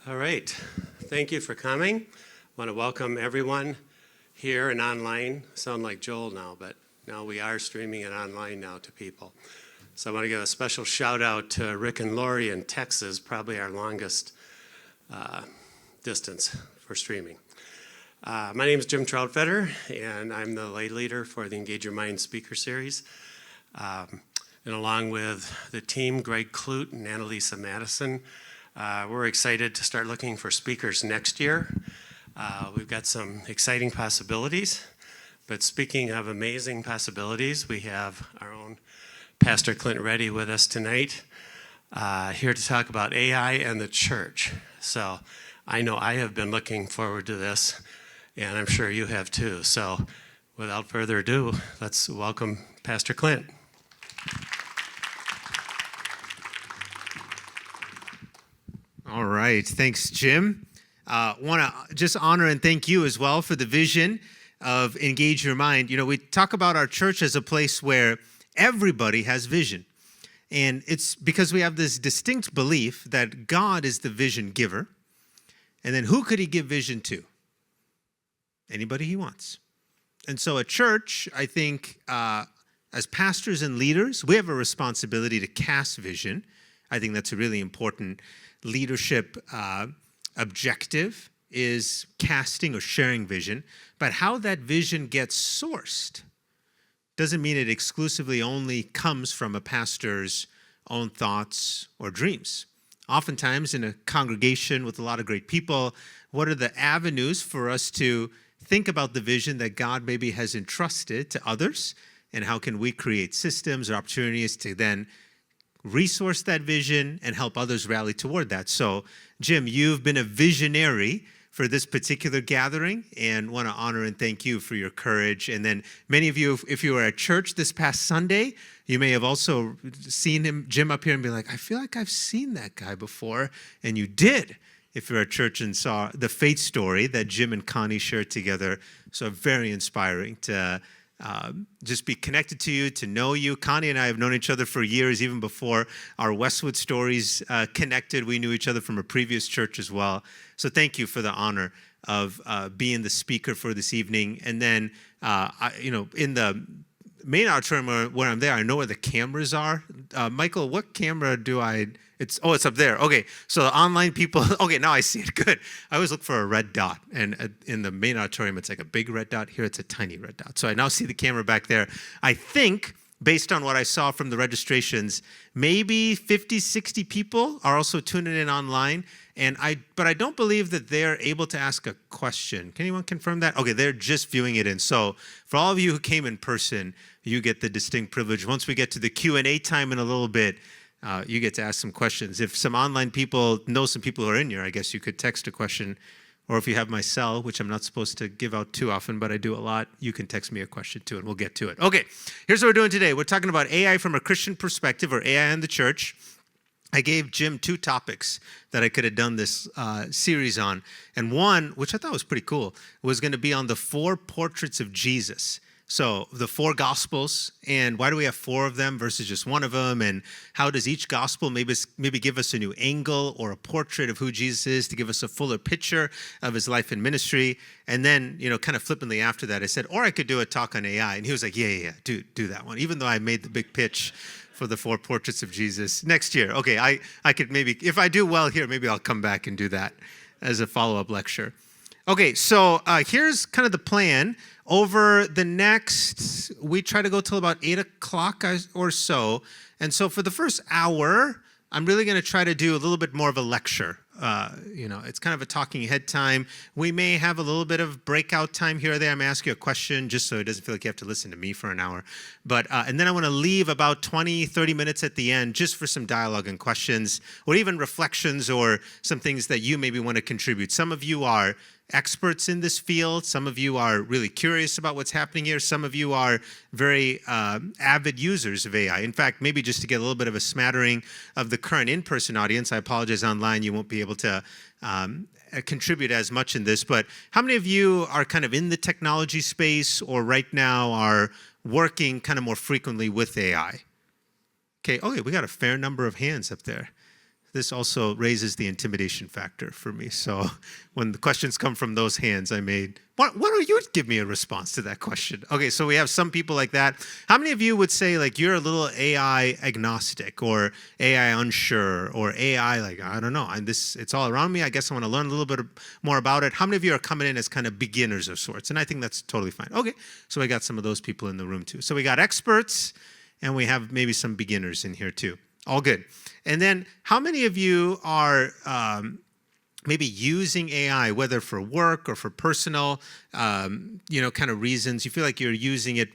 All right. Thank you for coming. I want to welcome everyone here and online. I sound like Joel now, but now we are streaming it online now to people. So I want to give a special shout out to Rick and Lori in Texas, probably our longest distance for streaming. My name is Jim Troutfetter, and I'm the lay leader for the Engage Your Mind speaker series. And along with the team, Greg Clute and Annalisa Madison, we're excited to start looking for speakers next year. We've got some exciting possibilities, but speaking of amazing possibilities, we have our own Pastor Clynt Reddy with us tonight, here to talk about AI and the church. So I know I have been looking forward to this, and I'm sure you have too. So without further ado, let's welcome Pastor Clynt. All right. Thanks, Jim. Want to just honor and thank you as well for the vision of Engage Your Mind. You know, we talk about our church as a place where everybody has vision. And it's because we have this distinct belief that God is the vision giver. And then who could he give vision to? Anybody he wants. And so at church, I think as pastors and leaders, we have a responsibility to cast vision. I think that's a really important leadership objective, is casting or sharing vision. But how that vision gets sourced doesn't mean it exclusively only comes from a pastor's own thoughts or dreams. Oftentimes in a congregation with a lot of great people, what are the avenues for us to think about the vision that God maybe has entrusted to others? And how can we create systems or opportunities to then resource that vision and help others rally toward that? So, Jim, you've been a visionary for this particular gathering, and want to honor and thank you for your courage. And then many of you, if you were at church this past Sunday, you may have also seen Jim up here and be like, I feel like I've seen that guy before. And you did, if you're at church and saw the faith story that Jim and Connie shared together. So very inspiring to just be connected to you, to know you. Connie and I have known each other for years, even before our Westwood stories connected. We knew each other from a previous church as well. So thank you for the honor of being the speaker for this evening. And then, in the main auditorium where I'm there, I know where the cameras are. Michael, what camera do I... It's up there. Okay, so the online people, okay, now I see it. Good. I always look for a red dot, and in the main auditorium, it's like a big red dot. Here, it's a tiny red dot. So I now see the camera back there. I think, based on what I saw from the registrations, maybe 50, 60 people are also tuning in online, but I don't believe that they're able to ask a question. Can anyone confirm that? Okay, they're just viewing it in. So for all of you who came in person, you get the distinct privilege. Once we get to the Q&A time in a little bit, you get to ask some questions. If some online people know some people who are in here, I guess you could text a question. Or if you have my cell, which I'm not supposed to give out too often, but I do a lot, you can text me a question too, and we'll get to it. Okay, here's what we're doing today. We're talking about AI from a Christian perspective, or AI in the church. I gave Jim 2 topics that I could have done this series on. And one, which I thought was pretty cool, was going to be on the 4 portraits of Jesus. So the 4 Gospels, and why do we have 4 of them versus just one of them? And how does each Gospel maybe give us a new angle or a portrait of who Jesus is, to give us a fuller picture of his life and ministry? And then, kind of flippantly after that, I said, or I could do a talk on AI. And he was like, yeah, do that one. Even though I made the big pitch for the 4 portraits of Jesus next year. Okay, I could maybe, if I do well here, maybe I'll come back and do that as a follow-up lecture. Okay, so here's kind of the plan. Over the next, we try to go till about 8 o'clock or so. And so for the first hour, I'm really going to try to do a little bit more of a lecture. It's kind of a talking head time. We may have a little bit of breakout time here or there. I'm going to ask you a question just so it doesn't feel like you have to listen to me for an hour. But and then I want to leave about 20, 30 minutes at the end just for some dialogue and questions, or even reflections or some things that you maybe want to contribute. Some of you are experts in this field. Some of you are really curious about what's happening here. Some of you are very avid users of AI. In fact, maybe just to get a little bit of a smattering of the current in-person audience, I apologize, online you won't be able to contribute as much in this, but how many of you are kind of in the technology space or right now are working kind of more frequently with AI? Okay, we got a fair number of hands up there. this also raises the intimidation factor for me. So when the questions come from those hands, why don't you give me a response to that question? Okay, so we have some people like that. How many of you would say like you're a little AI agnostic or AI unsure or AI like, I don't know, it's all around me. I guess I want to learn a little bit more about it. How many of you are coming in as kind of beginners of sorts? And I think that's totally fine. Okay, so we got some of those people in the room too. So we got experts and we have maybe some beginners in here too. All good. And then how many of you are maybe using AI, whether for work or for personal, kind of reasons? You feel like you're using it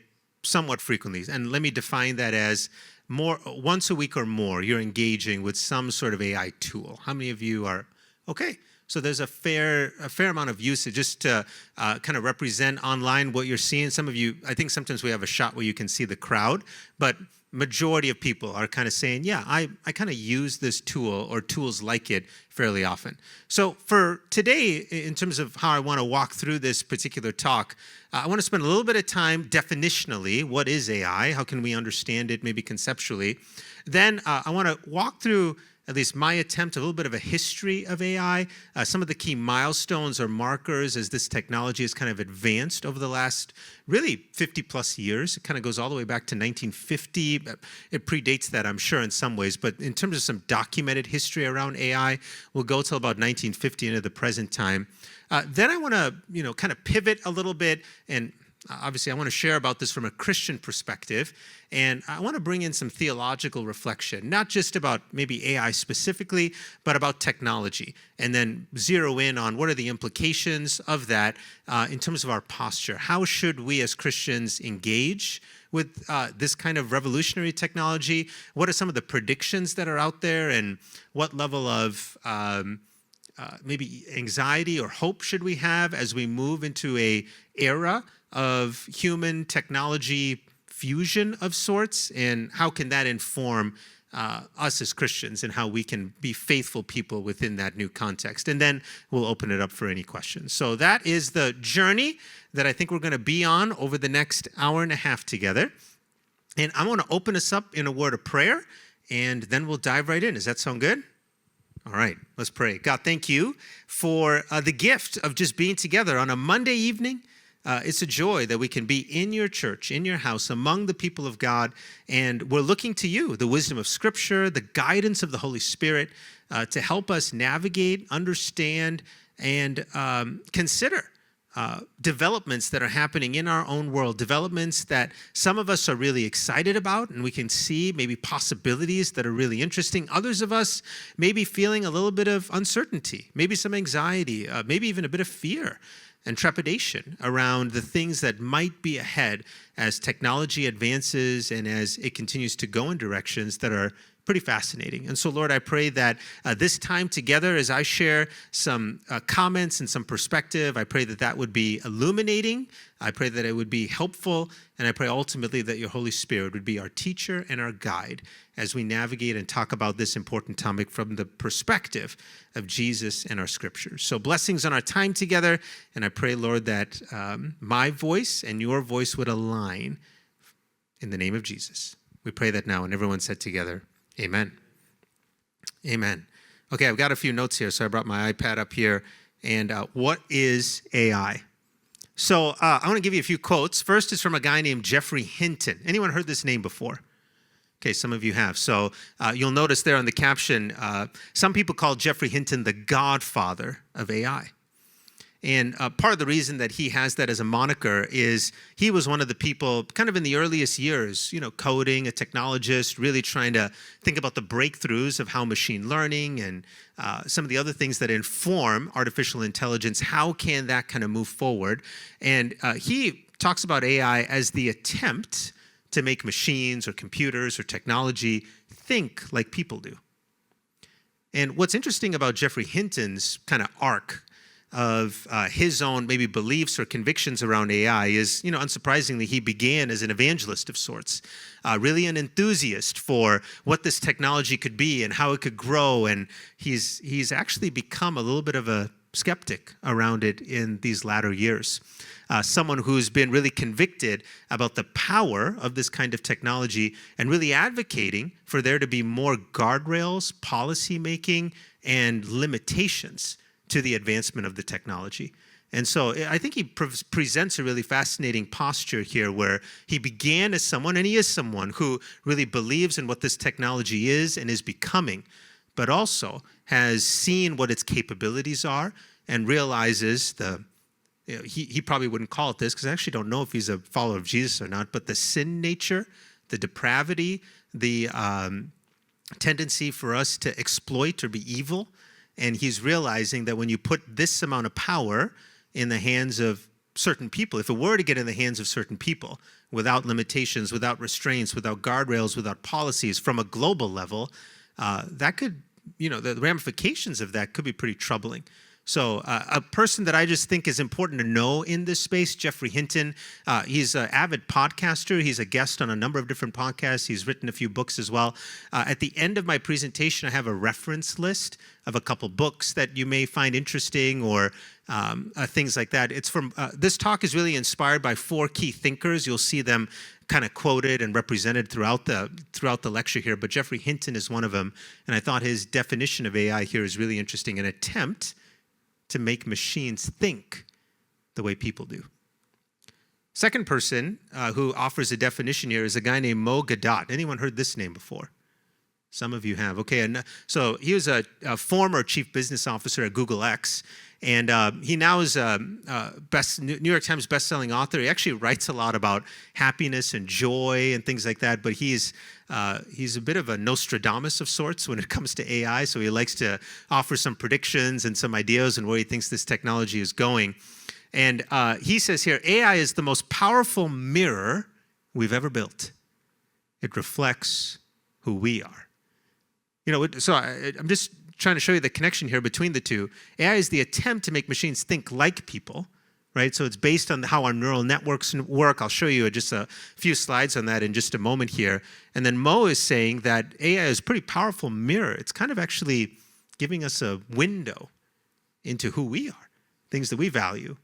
somewhat frequently. And let me define that as once a week or more, you're engaging with some sort of AI tool. How many of you are, okay. So there's a fair amount of usage just to kind of represent online what you're seeing. Some of you, I think sometimes we have a shot where you can see the crowd, but majority of people are kind of saying, yeah, I kind of use this tool or tools like it fairly often. So for today, in terms of how I want to walk through this particular talk, I want to spend a little bit of time definitionally, what is AI? How can we understand it maybe conceptually? Then I want to walk through at least my attempt, a little bit of a history of AI, some of the key milestones or markers as this technology has kind of advanced over the last really 50 plus years. It kind of goes all the way back to 1950. It predates that, I'm sure, in some ways. But in terms of some documented history around AI, we'll go till about 1950 into the present time. Then I want to, kind of pivot a little bit, and obviously I want to share about this from a Christian perspective, and I want to bring in some theological reflection, not just about maybe AI specifically, but about technology, and then zero in on what are the implications of that in terms of our posture. How should we as Christians engage with this kind of revolutionary technology? What are some of the predictions that are out there, and what level of maybe anxiety or hope should we have as we move into a era of human technology fusion of sorts, and how can that inform us as Christians and how we can be faithful people within that new context? And then we'll open it up for any questions. So that is the journey that I think we're going to be on over the next hour and a half together. And I want to open us up in a word of prayer, and then we'll dive right in. Does that sound good? All right, let's pray. God, thank you for the gift of just being together on a Monday evening. It's a joy that we can be in your church, in your house, among the people of God, and we're looking to you, the wisdom of Scripture, the guidance of the Holy Spirit, to help us navigate, understand, and consider developments that are happening in our own world, developments that some of us are really excited about, and we can see maybe possibilities that are really interesting. Others of us may be feeling a little bit of uncertainty, maybe some anxiety, maybe even a bit of fear and trepidation around the things that might be ahead as technology advances and as it continues to go in directions that are pretty fascinating. And so, Lord, I pray that this time together, as I share some comments and some perspective, I pray that that would be illuminating. I pray that it would be helpful. And I pray ultimately that your Holy Spirit would be our teacher and our guide as we navigate and talk about this important topic from the perspective of Jesus and our scriptures. So blessings on our time together. And I pray, Lord, that my voice and your voice would align in the name of Jesus. We pray that now. And everyone said together, amen. Amen. Okay, I've got a few notes here, so I brought my iPad up here. And what is AI? So I want to give you a few quotes. First is from a guy named Geoffrey Hinton. Anyone heard this name before? Okay, some of you have. So you'll notice there on the caption, some people call Geoffrey Hinton the godfather of AI. And part of the reason that he has that as a moniker is he was one of the people kind of in the earliest years, coding, a technologist, really trying to think about the breakthroughs of how machine learning and some of the other things that inform artificial intelligence, how can that kind of move forward? And he talks about AI as the attempt to make machines or computers or technology think like people do. And what's interesting about Geoffrey Hinton's kind of arc of his own maybe beliefs or convictions around AI is, unsurprisingly, he began as an evangelist of sorts, really an enthusiast for what this technology could be and how it could grow. And he's actually become a little bit of a skeptic around it in these latter years. Someone who's been really convicted about the power of this kind of technology and really advocating for there to be more guardrails, policy making, and limitations to the advancement of the technology. And so I think he presents a really fascinating posture here where he began as someone, and he is someone who really believes in what this technology is and is becoming, but also has seen what its capabilities are and realizes he probably wouldn't call it this because I actually don't know if he's a follower of Jesus or not, but the sin nature, the depravity, the tendency for us to exploit or be evil. And he's realizing that when you put this amount of power in the hands of certain people, if it were to get in the hands of certain people without limitations, without restraints, without guardrails, without policies from a global level, that could, the ramifications of that could be pretty troubling. So a person that I just think is important to know in this space, Jeffrey Hinton, he's an avid podcaster. He's a guest on a number of different podcasts. He's written a few books as well. At the end of my presentation, I have a reference list of a couple books that you may find interesting or things like that. It's from this talk is really inspired by 4 key thinkers. You'll see them kind of quoted and represented throughout the lecture here, but Jeffrey Hinton is one of them, and I thought his definition of AI here is really interesting, an attempt to make machines think the way people do. Second person who offers a definition here is a guy named Gawdat. Anyone heard this name before? Some of you have. Okay, and so he was a former chief business officer at Google X, and he now is a New York Times bestselling author. He actually writes a lot about happiness and joy and things like that, but he's a bit of a Nostradamus of sorts when it comes to AI, so he likes to offer some predictions and some ideas on where he thinks this technology is going. And he says here, AI is the most powerful mirror we've ever built. It reflects who we are. So I'm just trying to show you the connection here between the two. AI is the attempt to make machines think like people, right? So it's based on how our neural networks work. I'll show you just a few slides on that in just a moment here. And then Mo is saying that AI is a pretty powerful mirror. It's kind of actually giving us a window into who we are, things that we value,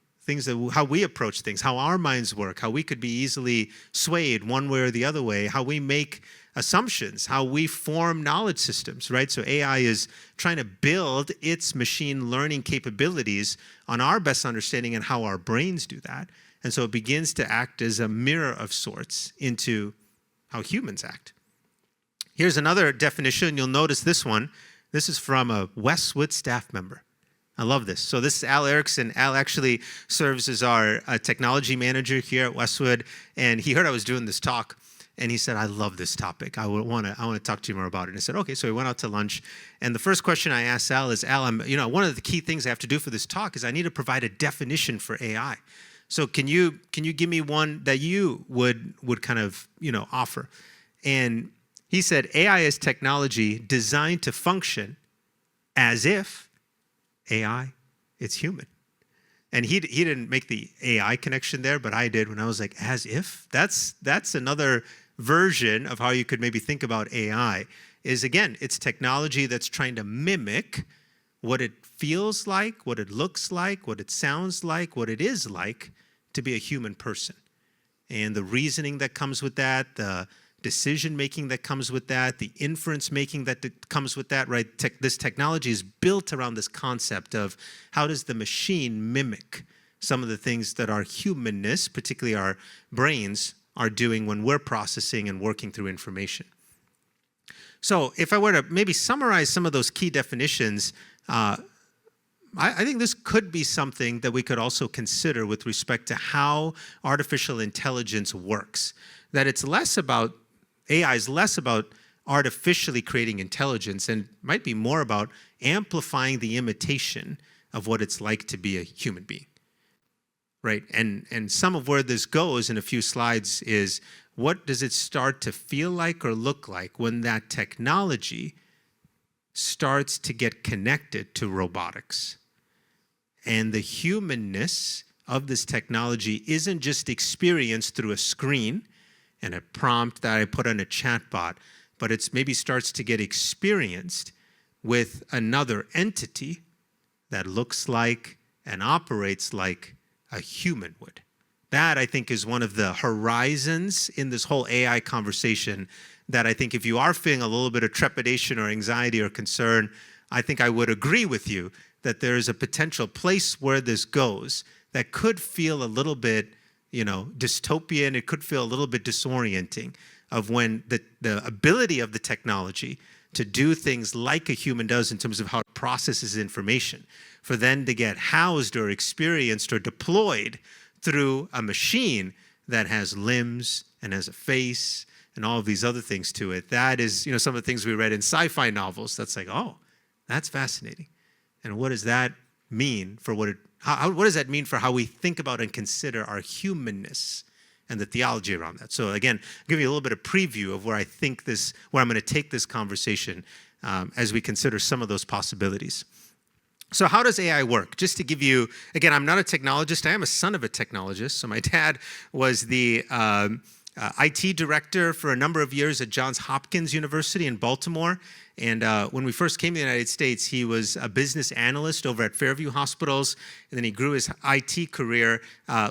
how we approach things, how our minds work, how we could be easily swayed one way or the other way, how we make assumptions, how we form knowledge systems, right? So AI is trying to build its machine learning capabilities on our best understanding and how our brains do that. And so it begins to act as a mirror of sorts into how humans act. Here's another definition. You'll notice this one. This is from a Westwood staff member. I love this. So this is Al Erickson. Al actually serves as our technology manager here at Westwood, and he heard I was doing this talk. And he said, I love this topic. I want to talk to you more about it. And I said, okay. So we went out to lunch. And the first question I asked Al is, Al, one of the key things I have to do for this talk is I need to provide a definition for AI. So can you give me one that you would kind of, offer? And he said, AI is technology designed to function as if AI is human. And he didn't make the AI connection there, but I did when I was like, as if? That's another version of how you could maybe think about AI is, again, it's technology that's trying to mimic what it feels like, what it looks like, what it sounds like, what it is like to be a human person. And the reasoning that comes with that, the decision-making that comes with that, the inference-making that comes with that, right? This technology is built around this concept of how does the machine mimic some of the things that our humanness, particularly our brains, are doing when we're processing and working through information. So if I were to maybe summarize some of those key definitions, I think this could be something that we could also consider with respect to how artificial intelligence works. That AI is less about artificially creating intelligence and might be more about amplifying the imitation of what it's like to be a human being. Right, and some of where this goes in a few slides is what does it start to feel like or look like when that technology starts to get connected to robotics? And the humanness of this technology isn't just experienced through a screen and a prompt that I put on a chatbot, but it's maybe starts to get experienced with another entity that looks like and operates like a human would. That, I think, is one of the horizons in this whole AI conversation that I think if you are feeling a little bit of trepidation or anxiety or concern, I think I would agree with you that there is a potential place where this goes that could feel a little bit, dystopian. It could feel a little bit disorienting of when the ability of the technology to do things like a human does in terms of how it processes information, for then to get housed or experienced or deployed through a machine that has limbs and has a face and all of these other things to it. That is, some of the things we read in sci-fi novels. That's like, oh, that's fascinating. And what does that mean for what does that mean for how we think about and consider our humanness and the theology around that? So again, I'll give you a little bit of preview of where I'm going to take this conversation as we consider some of those possibilities. So how does AI work? Just to give you, again, I'm not a technologist. I am a son of a technologist. So my dad was the IT director for a number of years at Johns Hopkins University in Baltimore. And when we first came to the United States, he was a business analyst over at Fairview Hospitals. And then he grew his IT career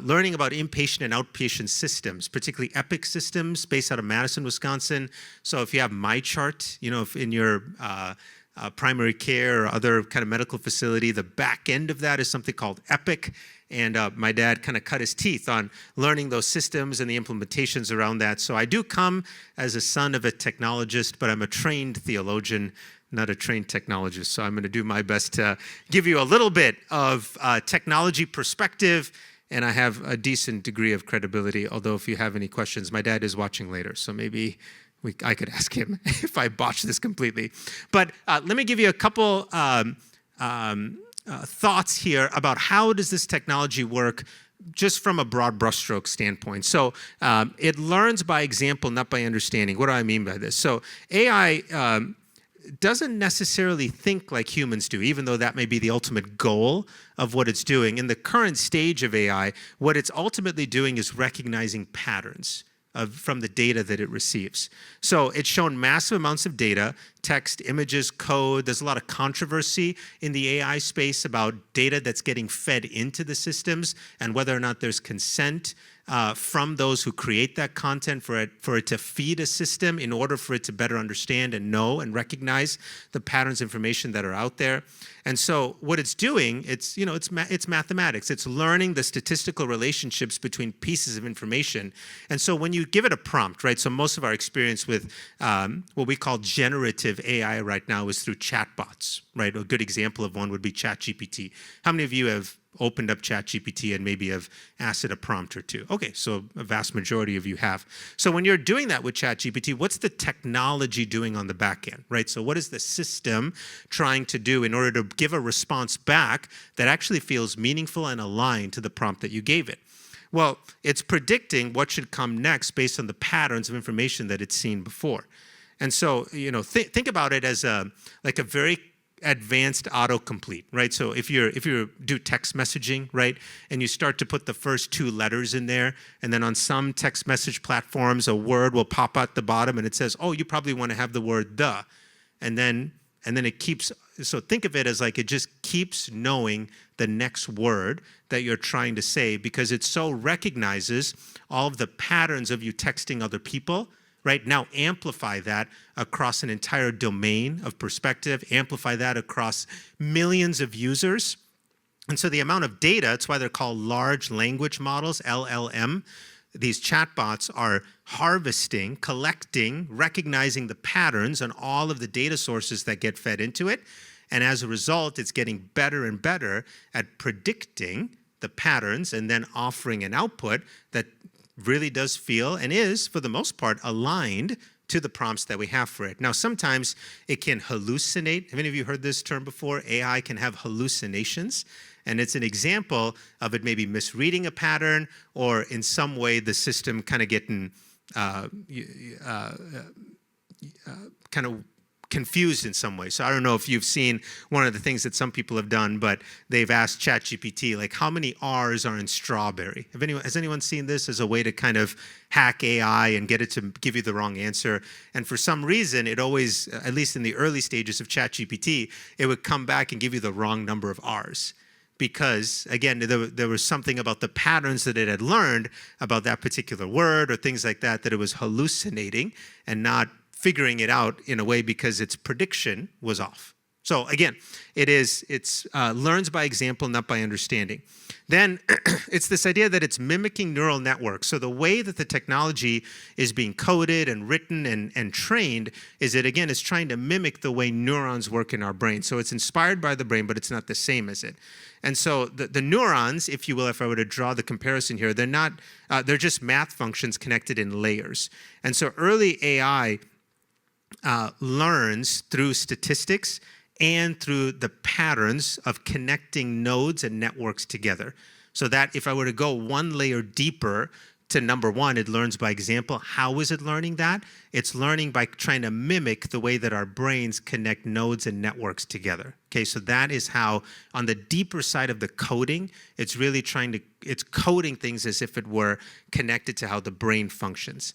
learning about inpatient and outpatient systems, particularly Epic systems based out of Madison, Wisconsin. So if you have MyChart, if in your primary care or other kind of medical facility, the back end of that is something called Epic. And my dad kind of cut his teeth on learning those systems and the implementations around that. So I do come as a son of a technologist, but I'm a trained theologian, not a trained technologist. So I'm going to do my best to give you a little bit of technology perspective, and I have a decent degree of credibility, although if you have any questions, my dad is watching later, so maybe I could ask him if I botch this completely. But let me give you a couple thoughts here about how does this technology work just from a broad brushstroke standpoint. So it learns by example, not by understanding. What do I mean by this? So AI doesn't necessarily think like humans do, even though that may be the ultimate goal of what it's doing. In the current stage of AI, what it's ultimately doing is recognizing patterns from the data that it receives. So it's shown massive amounts of data, text, images, code. There's a lot of controversy in the AI space about data that's getting fed into the systems and whether or not there's consent from those who create that content for it to feed a system in order for it to better understand and know and recognize the patterns of information that are out there. And so what it's doing, it's mathematics. It's learning the statistical relationships between pieces of information. And so when you give it a prompt, right? So most of our experience with what we call generative AI right now is through chatbots, right? A good example of one would be ChatGPT. How many of you have opened up ChatGPT and maybe have asked it a prompt or two? Okay, so a vast majority of you have. So when you're doing that with ChatGPT, what's the technology doing on the back end, right? So what is the system trying to do in order to give a response back that actually feels meaningful and aligned to the prompt that you gave it? Well, it's predicting what should come next based on the patterns of information that it's seen before. And so, think about it as a very advanced autocomplete, right? So if you do text messaging, right, and you start to put the first two letters in there, and then on some text message platforms, a word will pop out the bottom, and it says, "Oh, you probably want to have the word the," and then it keeps. So think of it as like it just keeps knowing the next word that you're trying to say because it so recognizes all of the patterns of you texting other people. Right now, amplify that across an entire domain of perspective, amplify that across millions of users. And so the amount of data, that's why they're called large language models, LLM. These chatbots are harvesting, collecting, recognizing the patterns on all of the data sources that get fed into it. And as a result, it's getting better and better at predicting the patterns and then offering an output that really does feel and is, for the most part, aligned to the prompts that we have for it. Now, sometimes it can hallucinate. Have any of you heard this term before? AI can have hallucinations. And it's an example of it maybe misreading a pattern or in some way the system kind of getting kind of confused in some way. So I don't know if you've seen one of the things that some people have done, but they've asked ChatGPT, like, how many R's are in strawberry? Has anyone seen this as a way to kind of hack AI and get it to give you the wrong answer? And for some reason, it always, at least in the early stages of ChatGPT, it would come back and give you the wrong number of R's. Because, again, there was something about the patterns that it had learned about that particular word or things like that, that it was hallucinating and not figuring it out in a way because its prediction was off. So again, it's learns by example, not by understanding. Then it's this idea that it's mimicking neural networks. So the way that the technology is being coded and written and trained is it, again, is trying to mimic the way neurons work in our brain. So it's inspired by the brain, but it's not the same as it. And so the neurons, if you will, if I were to draw the comparison here, they're just math functions connected in layers. And so early AI learns through statistics and through the patterns of connecting nodes and networks together. So that if I were to go one layer deeper to number one, it learns by example. How is it learning that? It's learning by trying to mimic the way that our brains connect nodes and networks together. Okay, so that is how, on the deeper side of the coding, it's really it's coding things as if it were connected to how the brain functions.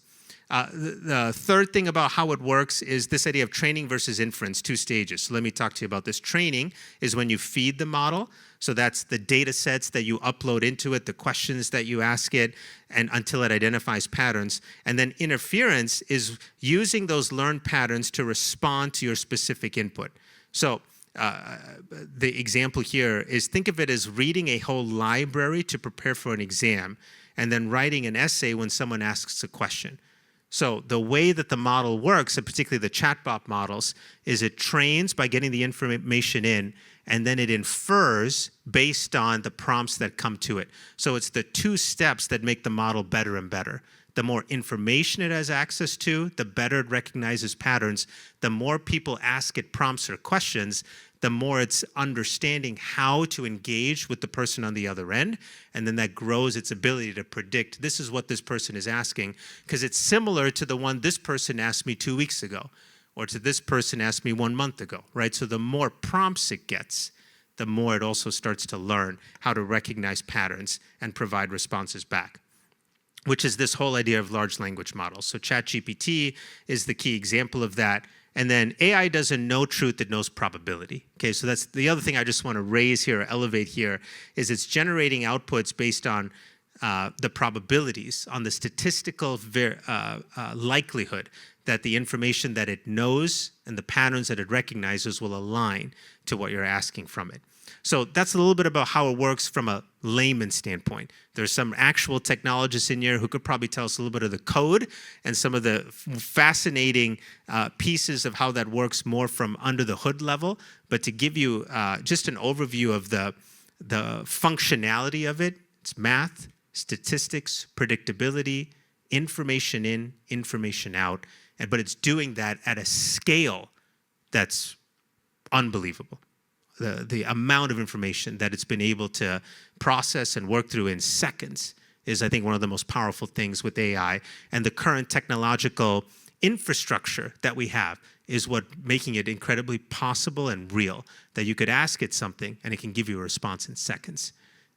The third thing about how it works is this idea of training versus inference, 2 stages. So let me talk to you about this. Training is when you feed the model. So that's the data sets that you upload into it, the questions that you ask it, and until it identifies patterns. And then interference is using those learned patterns to respond to your specific input. So the example here is, think of it as reading a whole library to prepare for an exam, and then writing an essay when someone asks a question. So the way that the model works, and particularly the chatbot models, is it trains by getting the information in, and then it infers based on the prompts that come to it. So it's the 2 steps that make the model better and better. The more information it has access to, the better it recognizes patterns. The more people ask it prompts or questions, the more it's understanding how to engage with the person on the other end, and then that grows its ability to predict, this is what this person is asking, because it's similar to the one this person asked me 2 weeks ago, or to this person asked me 1 month ago, right? So the more prompts it gets, the more it also starts to learn how to recognize patterns and provide responses back, which is this whole idea of large language models. So ChatGPT is the key example of that. And then AI doesn't know truth, it knows probability. Okay, so that's the other thing I just want to raise here, or elevate here, is it's generating outputs based on the probabilities, on the statistical likelihood that the information that it knows and the patterns that it recognizes will align to what you're asking from it. So that's a little bit about how it works from a layman standpoint. There's some actual technologists in here who could probably tell us a little bit of the code and some of the fascinating pieces of how that works more from under the hood level. But to give you just an overview of the functionality of it, it's math, statistics, predictability, information in, information out, but it's doing that at a scale that's unbelievable. The amount of information that it's been able to process and work through in seconds is, I think, one of the most powerful things with AI. And the current technological infrastructure that we have is what making it incredibly possible and real, that you could ask it something and it can give you a response in seconds.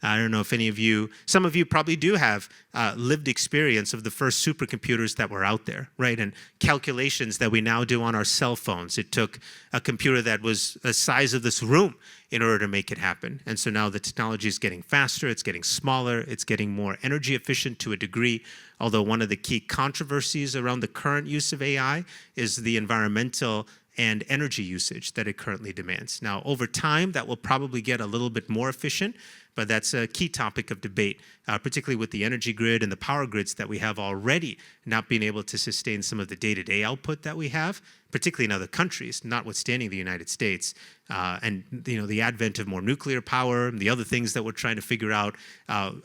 I don't know if any of you, some of you probably do have lived experience of the first supercomputers that were out there, right? And calculations that we now do on our cell phones. It took a computer that was the size of this room in order to make it happen. And so now the technology is getting faster, it's getting smaller, it's getting more energy efficient to a degree. Although one of the key controversies around the current use of AI is the environmental and energy usage that it currently demands. Now, over time, that will probably get a little bit more efficient, but that's a key topic of debate, particularly with the energy grid and the power grids that we have already not being able to sustain some of the day-to-day output that we have, particularly in other countries, notwithstanding the United States. And the advent of more nuclear power and the other things that we're trying to figure out. One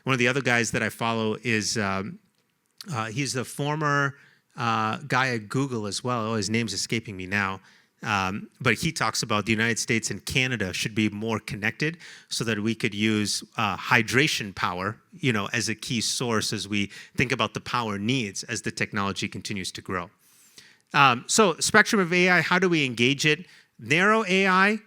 of the other guys that I follow is, he's the former guy at Google as well. Oh, his name's escaping me now. But he talks about the United States and Canada should be more connected so that we could use hydration power, as a key source as we think about the power needs as the technology continues to grow. So spectrum of AI, how do we engage it? Narrow AI,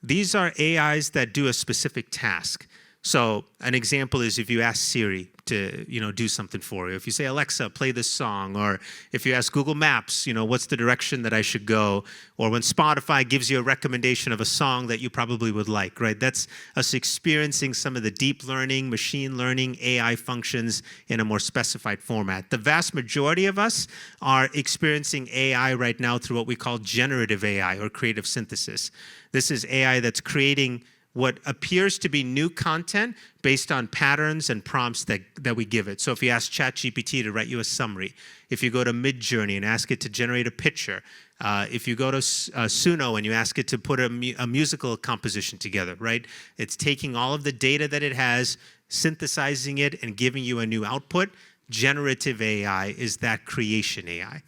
these are AIs that do a specific task. So an example is if you ask Siri to, do something for you. If you say, Alexa, play this song, or if you ask Google Maps, what's the direction that I should go, or when Spotify gives you a recommendation of a song that you probably would like, right? That's us experiencing some of the deep learning, machine learning, AI functions in a more specified format. The vast majority of us are experiencing AI right now through what we call generative AI, or creative synthesis. This is AI that's creating what appears to be new content based on patterns and prompts that we give it. So if you ask ChatGPT to write you a summary, if you go to Midjourney and ask it to generate a picture, if you go to Suno and you ask it to put a musical composition together, right? It's taking all of the data that it has, synthesizing it, and giving you a new output. Generative AI is that creation AI.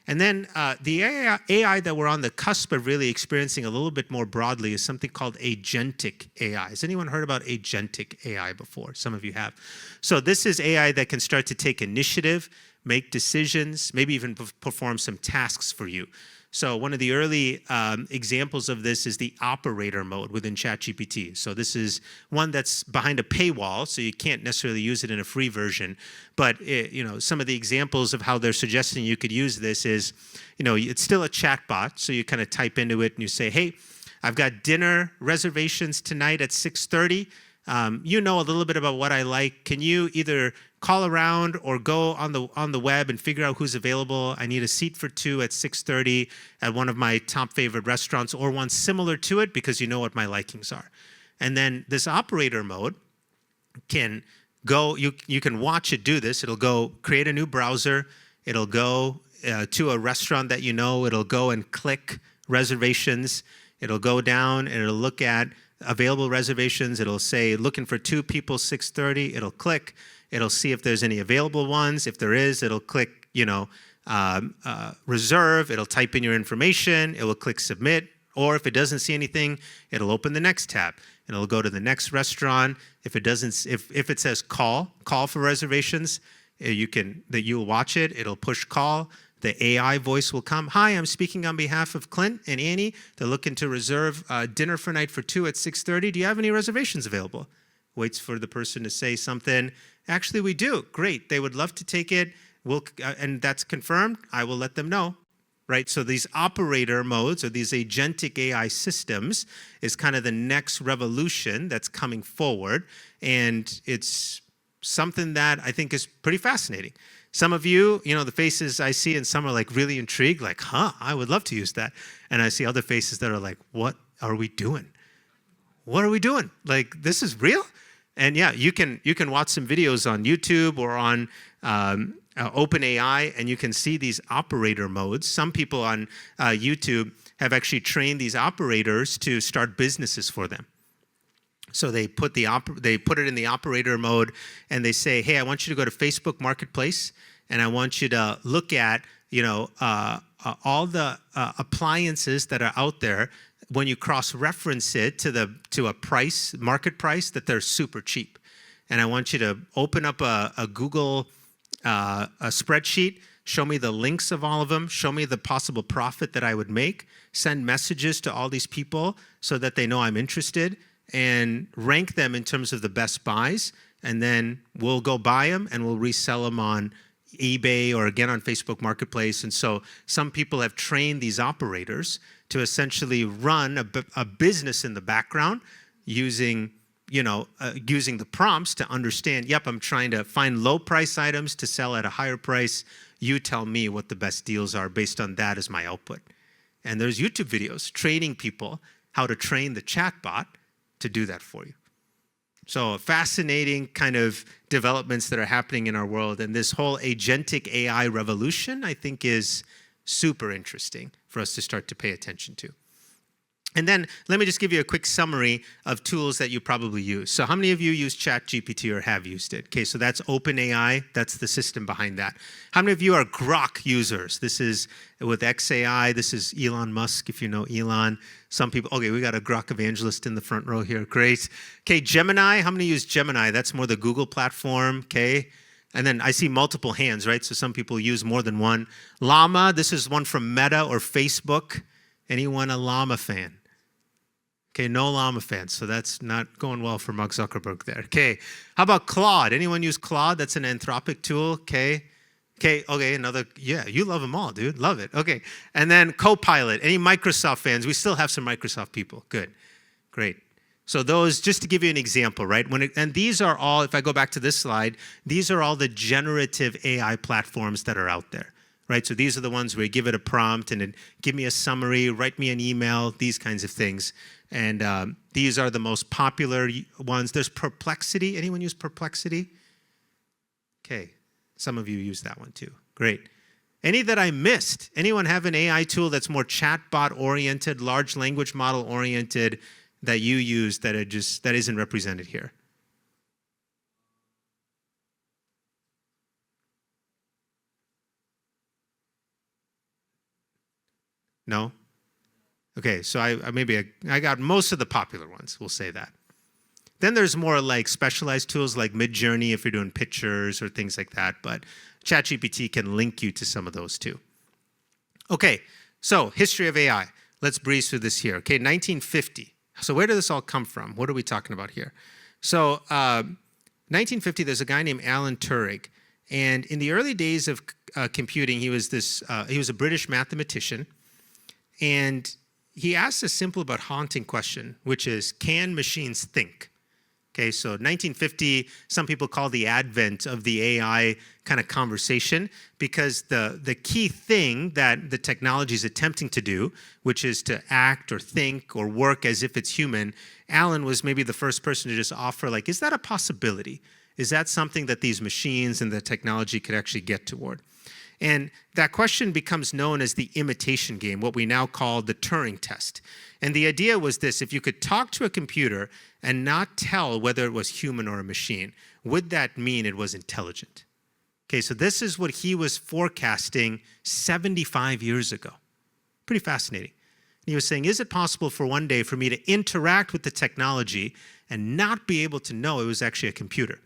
And then the AI that we're on the cusp of really experiencing a little bit more broadly is something called Agentic AI. Has anyone heard about Agentic AI before? Some of you have. So this is AI that can start to take initiative, make decisions, maybe even perform some tasks for you. So one of the early examples of this is the operator mode within ChatGPT. So this is one that's behind a paywall, so you can't necessarily use it in a free version. But some of the examples of how they're suggesting you could use this is, it's still a chatbot. So you kind of type into it and you say, hey, I've got dinner reservations tonight at 6:30. You know a little bit about what I like. Can you either call around or go on the web and figure out who's available? I need a seat for 2 at 6:30 at one of my top favorite restaurants, or one similar to it, because you know what my likings are. And then this operator mode can go, you can watch it do this. It'll go create a new browser. It'll go to a restaurant that you know. It'll go and click reservations. It'll go down and it'll look at available reservations. It'll say, looking for 2 people, 6:30. It'll click. It'll see if there's any available ones. If there is, it'll click, reserve. It'll type in your information. It will click submit. Or if it doesn't see anything, it'll open the next tab and it'll go to the next restaurant. If it doesn't, if it says call for reservations, you'll watch it. It'll push call. The AI voice will come. Hi, I'm speaking on behalf of Clint and Annie. They're looking to reserve dinner for night for 2 at 6:30. Do you have any reservations available? Waits for the person to say something. Actually, we do. Great. They would love to take it. And that's confirmed. I will let them know. Right? So these operator modes, or these agentic AI systems, is kind of the next revolution that's coming forward. And it's something that I think is pretty fascinating. Some of you, the faces I see, and some are like really intrigued, like, I would love to use that. And I see other faces that are like, what are we doing? What are we doing? Like, this is real? And yeah, you can watch some videos on YouTube or on OpenAI, and you can see these operator modes. Some people on YouTube have actually trained these operators to start businesses for them. So they put it in the operator mode, and they say, hey, I want you to go to Facebook Marketplace, and I want you to look at all the appliances that are out there. When you cross-reference it to a price, market price, that they're super cheap. And I want you to open up a Google a spreadsheet, show me the links of all of them, show me the possible profit that I would make, send messages to all these people so that they know I'm interested, and rank them in terms of the best buys, and then we'll go buy them and we'll resell them on eBay or again on Facebook Marketplace. And so some people have trained these operators to essentially run a business in the background using the prompts to understand, yep, I'm trying to find low price items to sell at a higher price. You tell me what the best deals are based on that as my output. And there's YouTube videos training people how to train the chatbot to do that for you. So fascinating kind of developments that are happening in our world. And this whole agentic AI revolution, I think, is super interesting for us to start to pay attention to. And then let me just give you a quick summary of tools that you probably use. So how many of you use ChatGPT or have used it? Okay, so that's OpenAI. That's the system behind that. How many of you are Grok users? This is with XAI. This is Elon Musk, if you know Elon. Some people, okay, we got a Grok evangelist in the front row here. Great. Okay, Gemini. How many use Gemini? That's more the Google platform. Okay. And then I see multiple hands, right? So some people use more than one. Llama, this is one from Meta or Facebook. Anyone a llama fan? Okay, no llama fans, so that's not going well for Mark Zuckerberg there. Okay, how about Claude? Anyone use Claude? That's an Anthropic tool, okay. Okay, another, yeah, you love them all, dude, love it. Okay, and then Copilot. Any Microsoft fans? We still have some Microsoft people, good, great. So those, just to give you an example, right? And these are all, if I go back to this slide, these are all the generative AI platforms that are out there, right? So these are the ones where you give it a prompt and it give me a summary, write me an email, these kinds of things. And these are the most popular ones. There's Perplexity. Anyone use Perplexity? Okay, some of you use that one too. Great. Any that I missed? Anyone have an AI tool that's more chatbot oriented, large language model oriented that you use that isn't represented here? No? Okay, so I got most of the popular ones, we'll say that. Then there's more like specialized tools like Midjourney if you're doing pictures or things like that, but ChatGPT can link you to some of those too. Okay, so history of AI. Let's breeze through this here. Okay, 1950. So where did this all come from? What are we talking about here? So 1950, there's a guy named Alan Turing. And in the early days of computing, he was a British mathematician. And he asked a simple but haunting question, which is, can machines think? Okay, so 1950, some people call the advent of the AI kind of conversation, because the key thing that the technology is attempting to do, which is to act or think or work as if it's human, Alan was maybe the first person to just offer, like, is that a possibility? Is that something that these machines and the technology could actually get toward? And that question becomes known as the imitation game, what we now call the Turing test. And the idea was this: if you could talk to a computer and not tell whether it was human or a machine, would that mean it was intelligent? Okay, so this is what he was forecasting 75 years ago. Pretty fascinating. He was saying, is it possible for one day for me to interact with the technology and not be able to know it was actually a computer?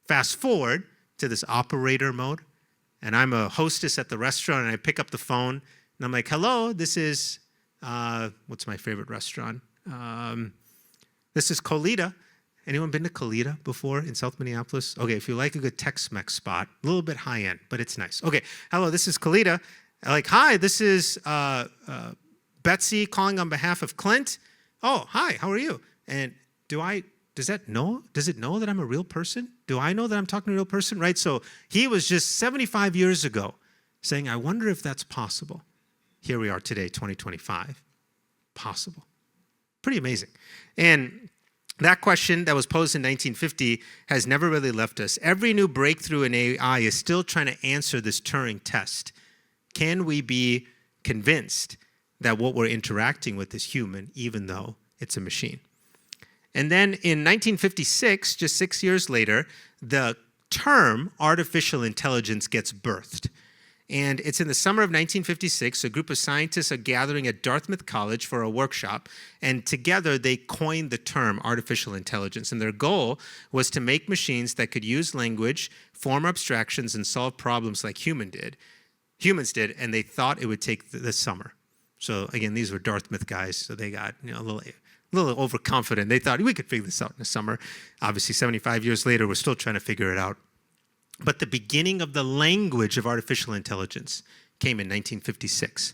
Fast forward to this operator mode, and I'm a hostess at the restaurant, and I pick up the phone, and I'm like, hello, this is, what's my favorite restaurant? This is Colita. Anyone been to Colita before in South Minneapolis? Okay, if you like a good Tex-Mex spot, a little bit high-end, but it's nice. Okay, hello, this is Colita. Like, hi, this is Betsy calling on behalf of Clint. Oh, hi, how are you? And does it know that I'm a real person? Do I know that I'm talking to a real person, right? So he was just 75 years ago saying, I wonder if that's possible. Here we are today, 2025. Possible. Pretty amazing. And that question that was posed in 1950 has never really left us. Every new breakthrough in AI is still trying to answer this Turing test. Can we be convinced that what we're interacting with is human, even though it's a machine? And then in 1956, just 6 years later, the term artificial intelligence gets birthed. And it's in the summer of 1956, a group of scientists are gathering at Dartmouth College for a workshop, and together they coined the term artificial intelligence. And their goal was to make machines that could use language, form abstractions, and solve problems like humans did, and they thought it would take the summer. So again, these were Dartmouth guys, so they got a little overconfident. They thought we could figure this out in the summer. Obviously, 75 years later, we're still trying to figure it out. But the beginning of the language of artificial intelligence came in 1956.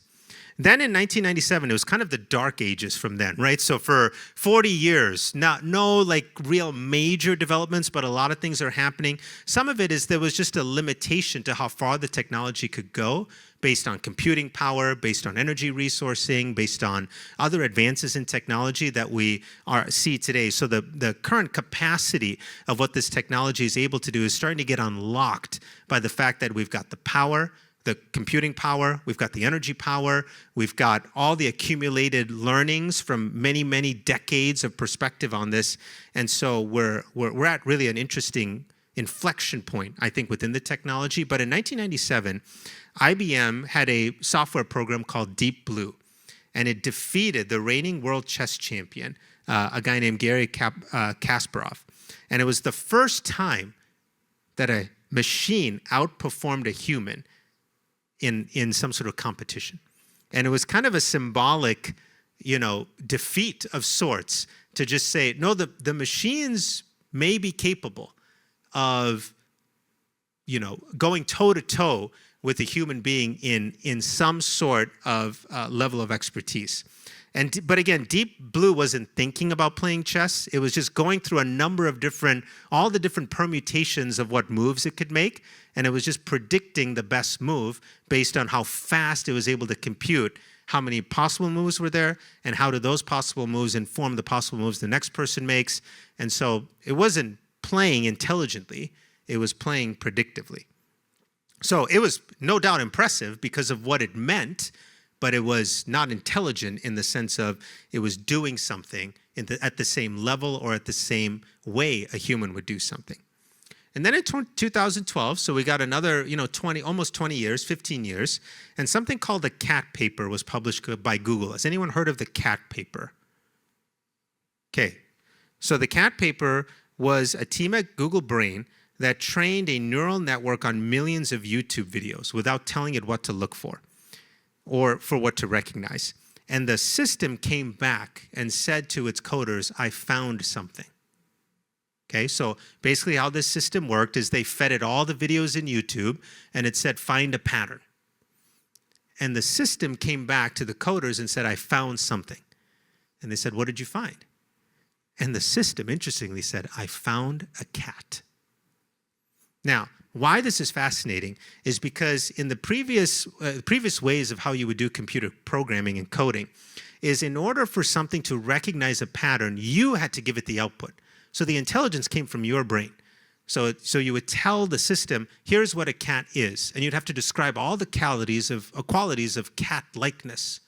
Then in 1997, it was kind of the dark ages from then, right? So for 40 years, no like real major developments, but a lot of things are happening. Some of it is there was just a limitation to how far the technology could go based on computing power, based on energy resourcing, based on other advances in technology that we see today. So the current capacity of what this technology is able to do is starting to get unlocked by the fact that we've got the power, the computing power, we've got the energy power, we've got all the accumulated learnings from many, many decades of perspective on this. And so we're at really an interesting inflection point, I think, within the technology. But in 1997, IBM had a software program called Deep Blue, and it defeated the reigning world chess champion, a guy named Garry Kasparov. And it was the first time that a machine outperformed a human in some sort of competition. And it was kind of a symbolic, defeat of sorts to just say, no, the machines may be capable of, going toe-to-toe with a human being in some sort of level of expertise. But again, Deep Blue wasn't thinking about playing chess. It was just going through a number of all the different permutations of what moves it could make, and it was just predicting the best move based on how fast it was able to compute how many possible moves were there, and how do those possible moves inform the possible moves the next person makes. And so it wasn't playing intelligently, it was playing predictively. So it was no doubt impressive because of what it meant, but it was not intelligent in the sense of it was doing something at the same level or at the same way a human would do something. And then in 2012, so we got another, almost 20 years, 15 years, and something called the Cat Paper was published by Google. Has anyone heard of the Cat Paper? Okay, so the Cat Paper was a team at Google Brain that trained a neural network on millions of YouTube videos without telling it what to look for or for what to recognize. And the system came back and said to its coders, I found something. Okay, so basically how this system worked is they fed it all the videos in YouTube and it said, find a pattern. And the system came back to the coders and said, I found something. And they said, what did you find? And the system, interestingly, said, I found a cat. Now, why this is fascinating is because in the previous ways of how you would do computer programming and coding is in order for something to recognize a pattern, you had to give it the output. So the intelligence came from your brain. So you would tell the system, here's what a cat is. And you'd have to describe all the qualities of cat-likeness.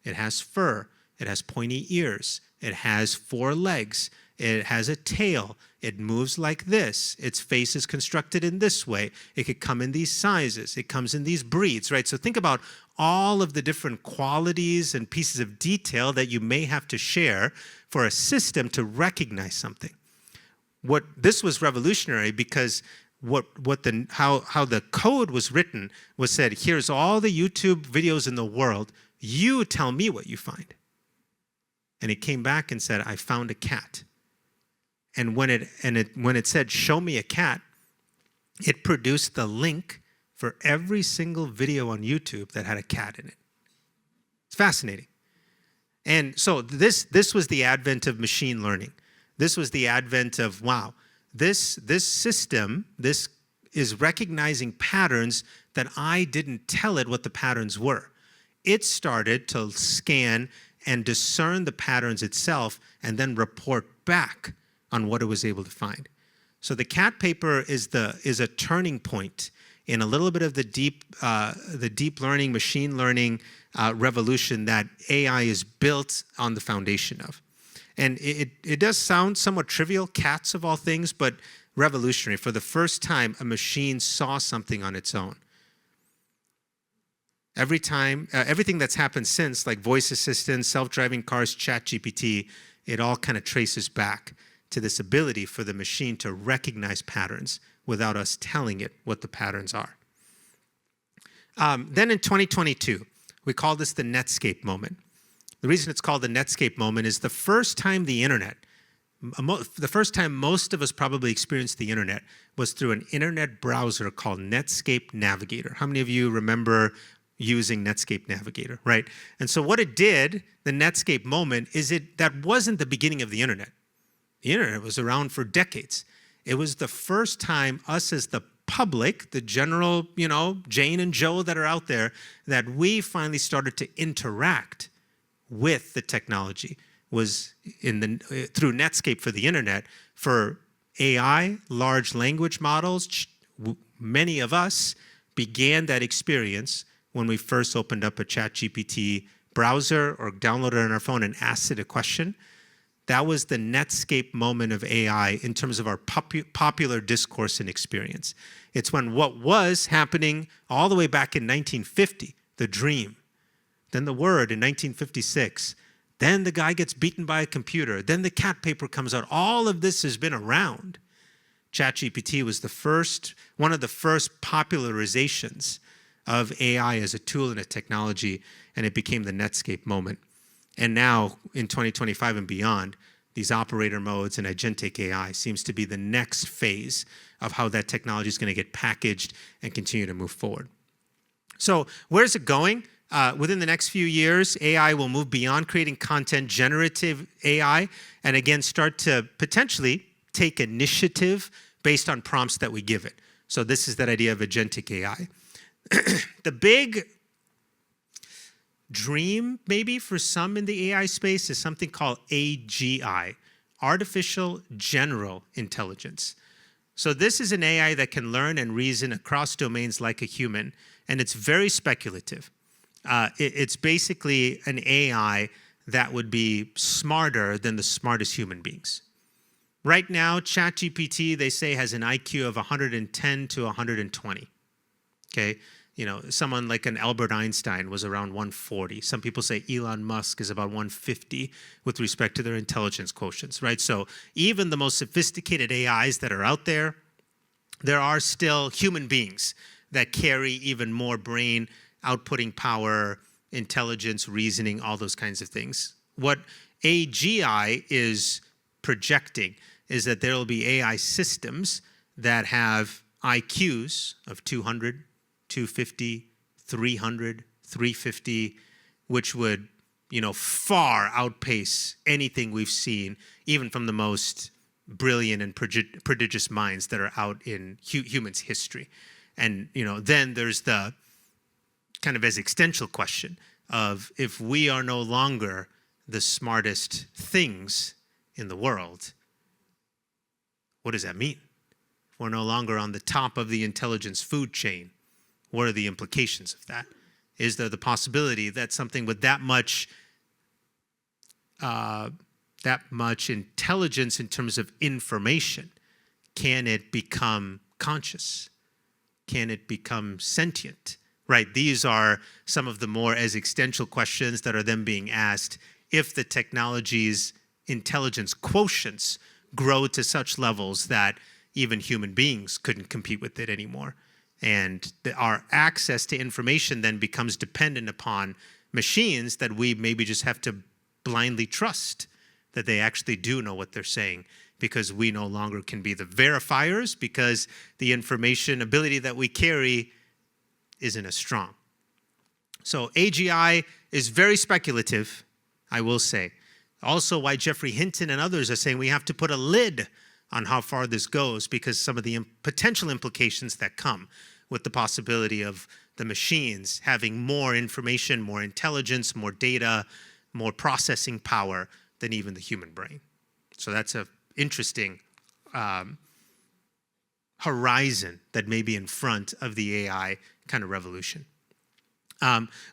It has fur. It has pointy ears. It has 4 legs. It has a tail. It moves like this. Its face is constructed in this way. It could come in these sizes. It comes in these breeds, right? So think about all of the different qualities and pieces of detail that you may have to share for a system to recognize something. This was revolutionary because how the code was written was said, here's all the YouTube videos in the world. You tell me what you find. And it came back and said, I found a cat. And when it said, show me a cat, it produced the link for every single video on YouTube that had a cat in it. It's fascinating. And so this was the advent of machine learning. This was the advent of, wow, this system, this is recognizing patterns that I didn't tell it what the patterns were. It started to scan and discern the patterns itself and then report back on what it was able to find. So the Cat Paper is a turning point in a little bit of the deep learning, machine learning revolution that AI is built on the foundation of. And it does sound somewhat trivial, cats of all things, but revolutionary. For the first time, a machine saw something on its own. Every time, everything that's happened since, like voice assistants, self-driving cars, ChatGPT, it all kind of traces back to this ability for the machine to recognize patterns without us telling it what the patterns are. Then in 2022, we call this the Netscape moment. The reason it's called the Netscape moment is the first time the internet, the first time most of us probably experienced the internet was through an internet browser called Netscape Navigator. How many of you remember using Netscape Navigator, right? And so what it did, the Netscape moment, is that wasn't the beginning of the internet. The internet was around for decades. It was the first time us as the public, the general, Jane and Joe that are out there, that we finally started to interact with the technology was through Netscape for the internet, for AI, large language models. Many of us began that experience when we first opened up a ChatGPT browser or downloaded it on our phone and asked it a question. That was the Netscape moment of AI in terms of our popular discourse and experience. It's when what was happening all the way back in 1950, the dream, then the word in 1956, then the guy gets beaten by a computer, then the Cat Paper comes out. All of this has been around, ChatGPT was one of the first popularizations of AI as a tool and a technology, and it became the Netscape moment. And now, in 2025 and beyond, these operator modes and agentic AI seems to be the next phase of how that technology is going to get packaged and continue to move forward. So where's it going? Within the next few years, AI will move beyond creating content, generative AI, and again start to potentially take initiative based on prompts that we give it. So this is that idea of agentic AI. The big dream, maybe, for some in the AI space is something called AGI, Artificial General Intelligence. So this is an AI that can learn and reason across domains like a human, and it's very speculative. It's basically an AI that would be smarter than the smartest human beings. Right now, ChatGPT, they say, has an IQ of 110 to 120. Okay, someone like an Albert Einstein was around 140. Some people say Elon Musk is about 150 with respect to their intelligence quotients, right? So even the most sophisticated AIs that are out there, there are still human beings that carry even more brain outputting power, intelligence, reasoning, all those kinds of things. What AGI is projecting is that there will be AI systems that have IQs of 200, 250, 300, 350, which would, far outpace anything we've seen, even from the most brilliant and prodigious minds that are out in humans' history. And, then there's the kind of existential question of, if we are no longer the smartest things in the world, what does that mean? If we're no longer on the top of the intelligence food chain, what are the implications of that? Is there the possibility that something with that much intelligence in terms of information, can it become conscious? Can it become sentient? Right, these are some of the more existential questions that are then being asked if the technology's intelligence quotients grow to such levels that even human beings couldn't compete with it anymore. And our access to information then becomes dependent upon machines that we maybe just have to blindly trust that they actually do know what they're saying, because we no longer can be the verifiers, because the information ability that we carry isn't as strong. So AGI is very speculative, I will say. Also, why Jeffrey Hinton and others are saying we have to put a lid on how far this goes, because some of the potential implications that come with the possibility of the machines having more information, more intelligence, more data, more processing power than even the human brain. So that's an interesting horizon that may be in front of the AI kind of revolution.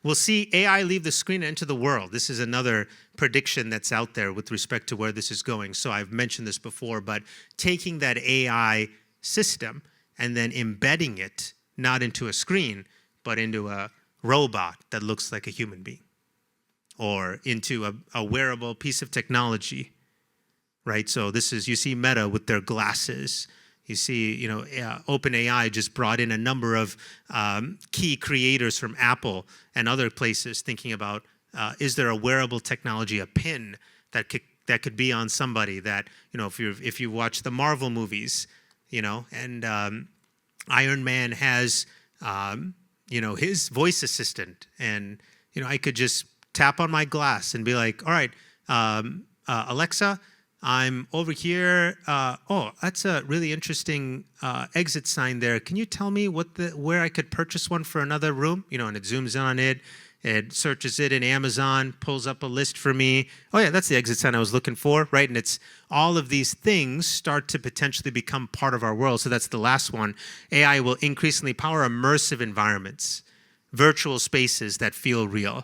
We'll see AI leave the screen and enter the world. This is another prediction that's out there with respect to where this is going. So I've mentioned this before, but taking that AI system and then embedding it not into a screen, but into a robot that looks like a human being, or into a wearable piece of technology, right? So this is, you see Meta with their glasses. You see, OpenAI just brought in a number of key creators from Apple and other places thinking about, is there a wearable technology, a pin that could be on somebody that, if you watch the Marvel movies, and Iron Man has, his voice assistant, and, I could just tap on my glass and be like, all right, Alexa, I'm over here. That's a really interesting exit sign there. Can you tell me where I could purchase one for another room? And it zooms in on it. It searches it in Amazon, pulls up a list for me. Oh yeah, that's the exit sign I was looking for, right? And it's all of these things start to potentially become part of our world. So that's the last one. AI will increasingly power immersive environments, virtual spaces that feel real.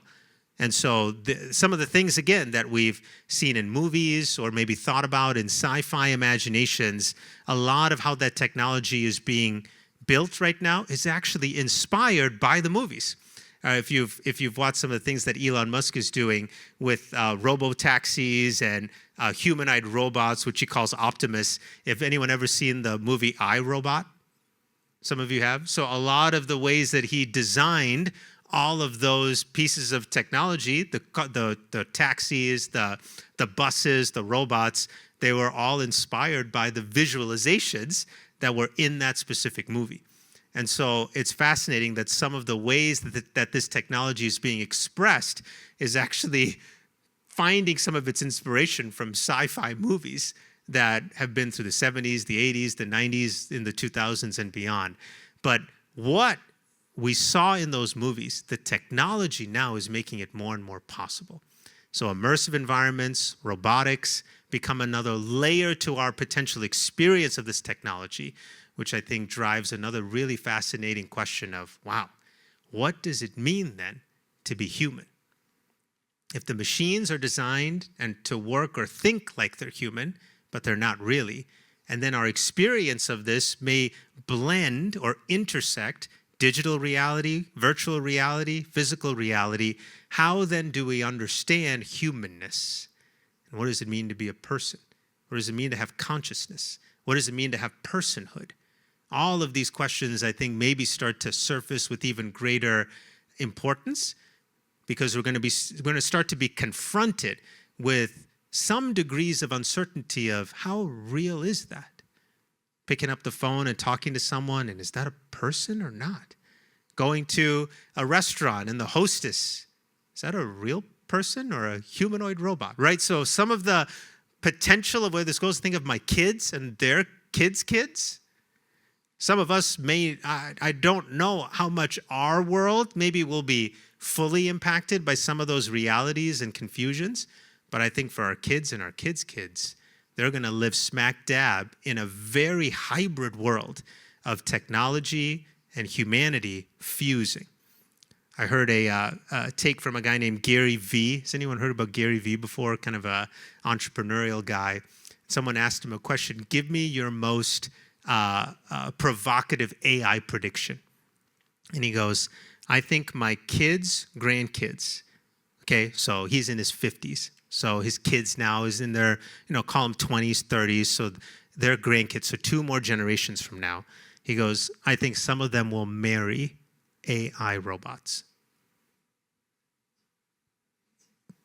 And so some of the things, again, that we've seen in movies or maybe thought about in sci-fi imaginations, a lot of how that technology is being built right now is actually inspired by the movies. If you've watched some of the things that Elon Musk is doing with robo-taxis and humanoid robots, which he calls Optimus. If anyone ever seen the movie iRobot? Some of you have. So a lot of the ways that he designed all of those pieces of technology, the taxis, the buses, the robots, they were all inspired by the visualizations that were in that specific movie. And so it's fascinating that some of the ways that this technology is being expressed is actually finding some of its inspiration from sci-fi movies that have been through the 70s, the 80s, the 90s, in the 2000s and beyond. But what we saw in those movies, the technology now is making it more and more possible. So immersive environments, robotics become another layer to our potential experience of this technology, which I think drives another really fascinating question of, wow, what does it mean then to be human? If the machines are designed and to work or think like they're human, but they're not really, and then our experience of this may blend or intersect digital reality, virtual reality, physical reality, how then do we understand humanness? And what does it mean to be a person? What does it mean to have consciousness? What does it mean to have personhood? All of these questions, I think, maybe start to surface with even greater importance, because we're going to start to be confronted with some degrees of uncertainty of how real is that? Picking up the phone and talking to someone, and is that a person or not? Going to a restaurant and the hostess, is that a real person or a humanoid robot, right? So some of the potential of where this goes, think of my kids and their kids. Some of us I don't know how much our world maybe will be fully impacted by some of those realities and confusions, but I think for our kids and our kids, they're going to live smack dab in a very hybrid world of technology and humanity fusing. I heard a take from a guy named Gary Vee. Has anyone heard about Gary Vee before? Kind of a entrepreneurial guy. Someone asked him a question, give me your most provocative AI prediction. And he goes, I think my kids, grandkids, okay, so he's in his 50s. So his kids now is in their, call them 20s, 30s, so their grandkids, so 2 more generations from now. He goes, I think some of them will marry AI robots.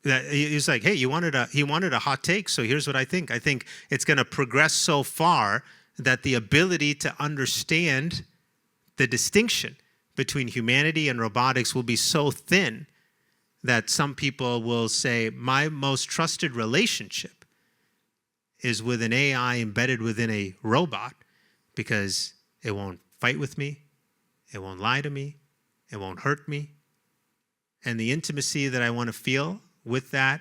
He's like, hey, he wanted a hot take, so here's what I think. I think it's going to progress so far that the ability to understand the distinction between humanity and robotics will be so thin that some people will say, my most trusted relationship is with an AI embedded within a robot, because it won't fight with me, it won't lie to me, it won't hurt me. And the intimacy that I want to feel with that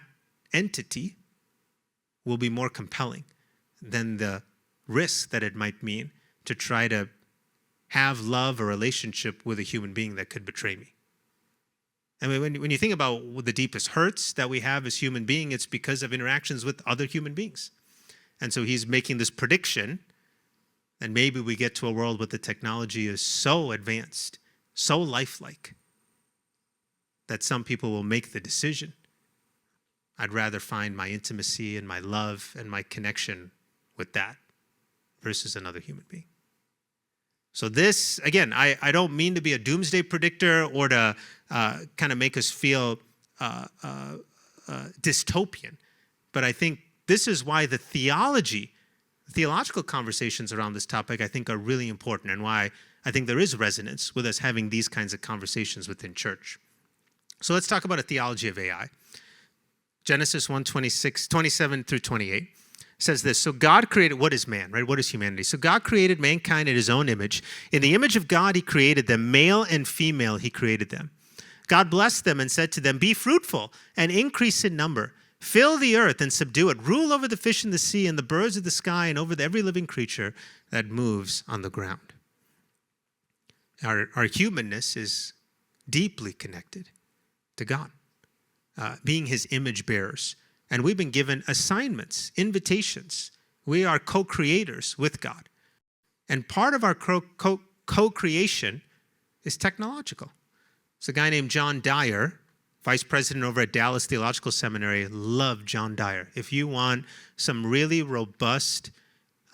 entity will be more compelling than the risk that it might mean to try to have love or relationship with a human being that could betray me. I mean, when you think about the deepest hurts that we have as human beings, it's because of interactions with other human beings. And so he's making this prediction, and maybe we get to a world where the technology is so advanced, so lifelike, that some people will make the decision, I'd rather find my intimacy and my love and my connection with that versus another human being. So this, again, I don't mean to be a doomsday predictor or to kind of make us feel dystopian, but I think this is why the theological conversations around this topic, I think, are really important, and why I think there is resonance with us having these kinds of conversations within church. So let's talk about a theology of AI. Genesis 1:27 through 28. Says this, so God created, what is man, right? What is humanity? So God created mankind in his own image. In the image of God, he created them. Male and female, he created them. God blessed them and said to them, be fruitful and increase in number. Fill the earth and subdue it. Rule over the fish in the sea and the birds of the sky and over every living creature that moves on the ground. Our humanness is deeply connected to God, being his image bearers. And we've been given assignments, invitations. We are co-creators with God. And part of our co-creation is technological. It's a guy named John Dyer, vice president over at Dallas Theological Seminary. Love John Dyer. If you want some really robust,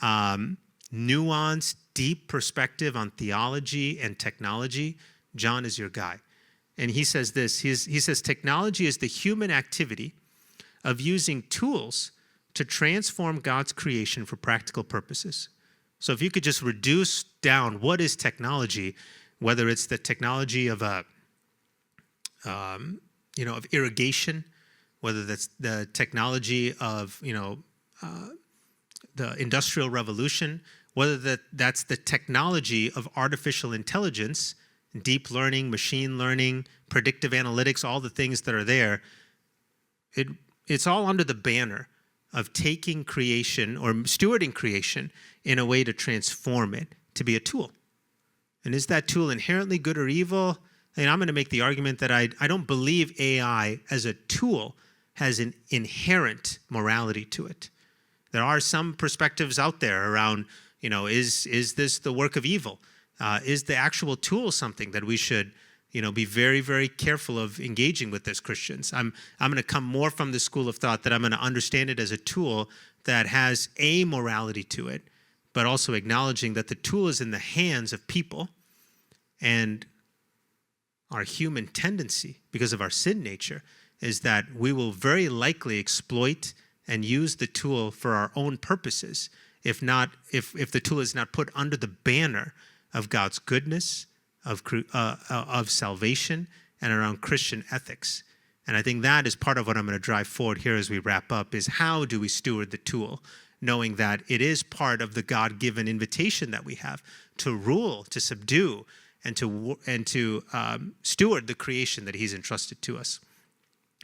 nuanced, deep perspective on theology and technology, John is your guy. And he says this, he says, technology is the human activity of using tools to transform God's creation for practical purposes. So if you could just reduce down what is technology, whether it's the technology of of irrigation, whether that's the technology of, the Industrial Revolution, whether that's the technology of artificial intelligence, deep learning, machine learning, predictive analytics, all the things that are there, it's all under the banner of taking creation or stewarding creation in a way to transform it to be a tool. And is that tool inherently good or evil? And I'm going to make the argument that I don't believe AI as a tool has an inherent morality to it. There are some perspectives out there around, is this the work of evil? Is the actual tool something that we should, be very, very careful of engaging with as Christians? I'm going to come more from the school of thought that I'm going to understand it as a tool that has a morality to it, but also acknowledging that the tool is in the hands of people, and our human tendency, because of our sin nature, is that we will very likely exploit and use the tool for our own purposes, if the tool is not put under the banner of God's goodness, of salvation, and around Christian ethics. And I think that is part of what I'm going to drive forward here as we wrap up, is how do we steward the tool, knowing that it is part of the God-given invitation that we have to rule, to subdue, and to steward the creation that he's entrusted to us.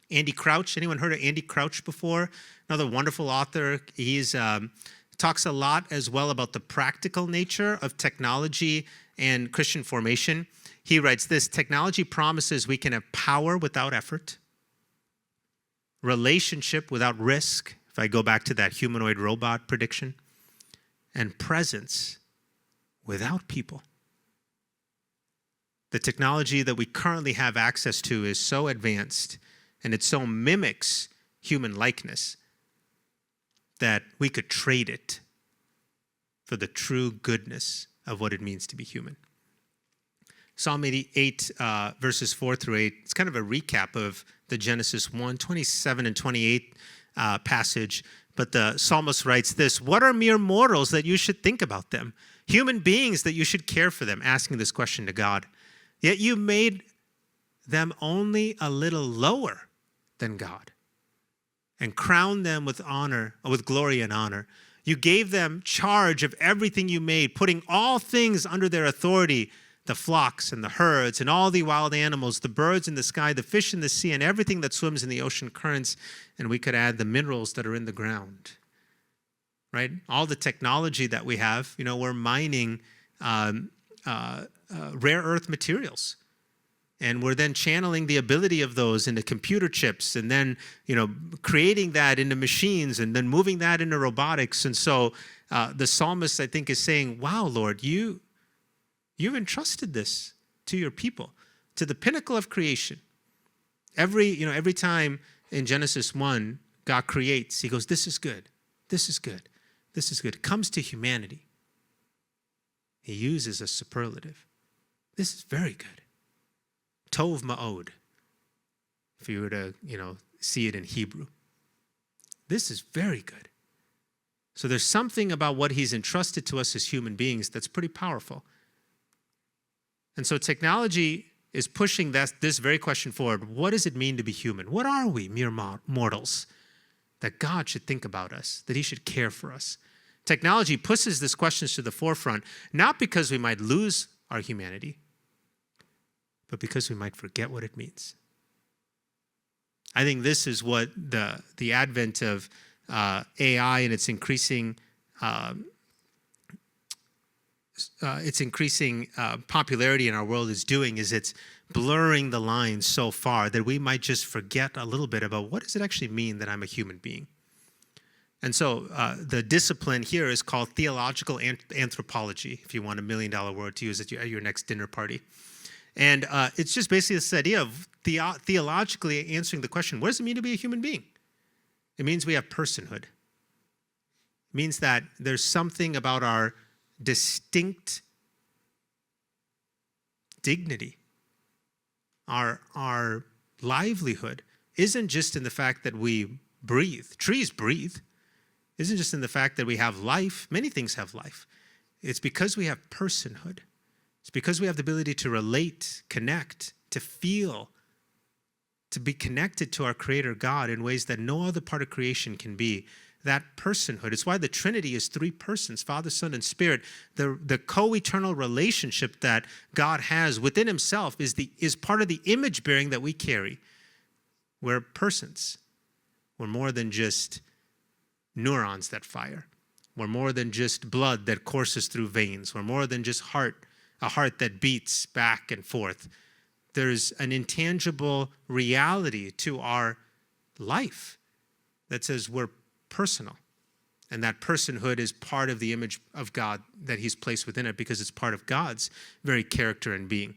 Andy Crouch, anyone heard of Andy Crouch before? Another wonderful author. He's talks a lot as well about the practical nature of technology and Christian formation. He writes this: technology promises we can have power without effort, relationship without risk, if I go back to that humanoid robot prediction, and presence without people. The technology that we currently have access to is so advanced, and it so mimics human likeness, that we could trade it for the true goodness of what it means to be human. Psalm 88, verses 4 through 8, it's kind of a recap of the Genesis 1, 27 and 28 passage. But the psalmist writes this: what are mere mortals that you should think about them? Human beings that you should care for them, asking this question to God. Yet you made them only a little lower than God and crowned them with honor, with glory and honor. You gave them charge of everything you made, putting all things under their authority, the flocks and the herds and all the wild animals, the birds in the sky, the fish in the sea, and everything that swims in the ocean currents. And we could add the minerals that are in the ground, right? All the technology that we have, we're mining rare earth materials. And we're then channeling the ability of those into computer chips, and then, creating that into machines, and then moving that into robotics. And so the psalmist, I think, is saying, wow, Lord, you've entrusted this to your people, to the pinnacle of creation. Every time in Genesis 1, God creates, he goes, this is good, this is good, this is good. It comes to humanity. He uses a superlative. This is very good. Tov ma'od, if you were to, see it in Hebrew. This is very good. So there's something about what he's entrusted to us as human beings that's pretty powerful. And so technology is pushing this very question forward. What does it mean to be human? What are we, mere mortals, that God should think about us, that he should care for us? Technology pushes these questions to the forefront, not because we might lose our humanity, but because we might forget what it means. I think this is what the advent of AI and its increasing popularity in our world is doing, is it's blurring the lines so far that we might just forget a little bit about what does it actually mean that I'm a human being. And so the discipline here is called theological anthropology, if you want $1 million word to use at your next dinner party. And it's just basically this idea of theologically answering the question, what does it mean to be a human being? It means we have personhood. It means that there's something about our distinct dignity. Our livelihood isn't just in the fact that we breathe. Trees breathe. Isn't just in the fact that we have life. Many things have life. It's because we have personhood. It's because we have the ability to relate, connect, to feel, to be connected to our Creator God in ways that no other part of creation can be. That personhood. It's why the Trinity is three persons, Father, Son, and Spirit. The co-eternal relationship that God has within himself is part of the image bearing that we carry. We're persons. We're more than just neurons that fire. We're more than just blood that courses through veins. We're more than just a heart that beats back and forth. There's an intangible reality to our life that says we're personal. And that personhood is part of the image of God that he's placed within it because it's part of God's very character and being.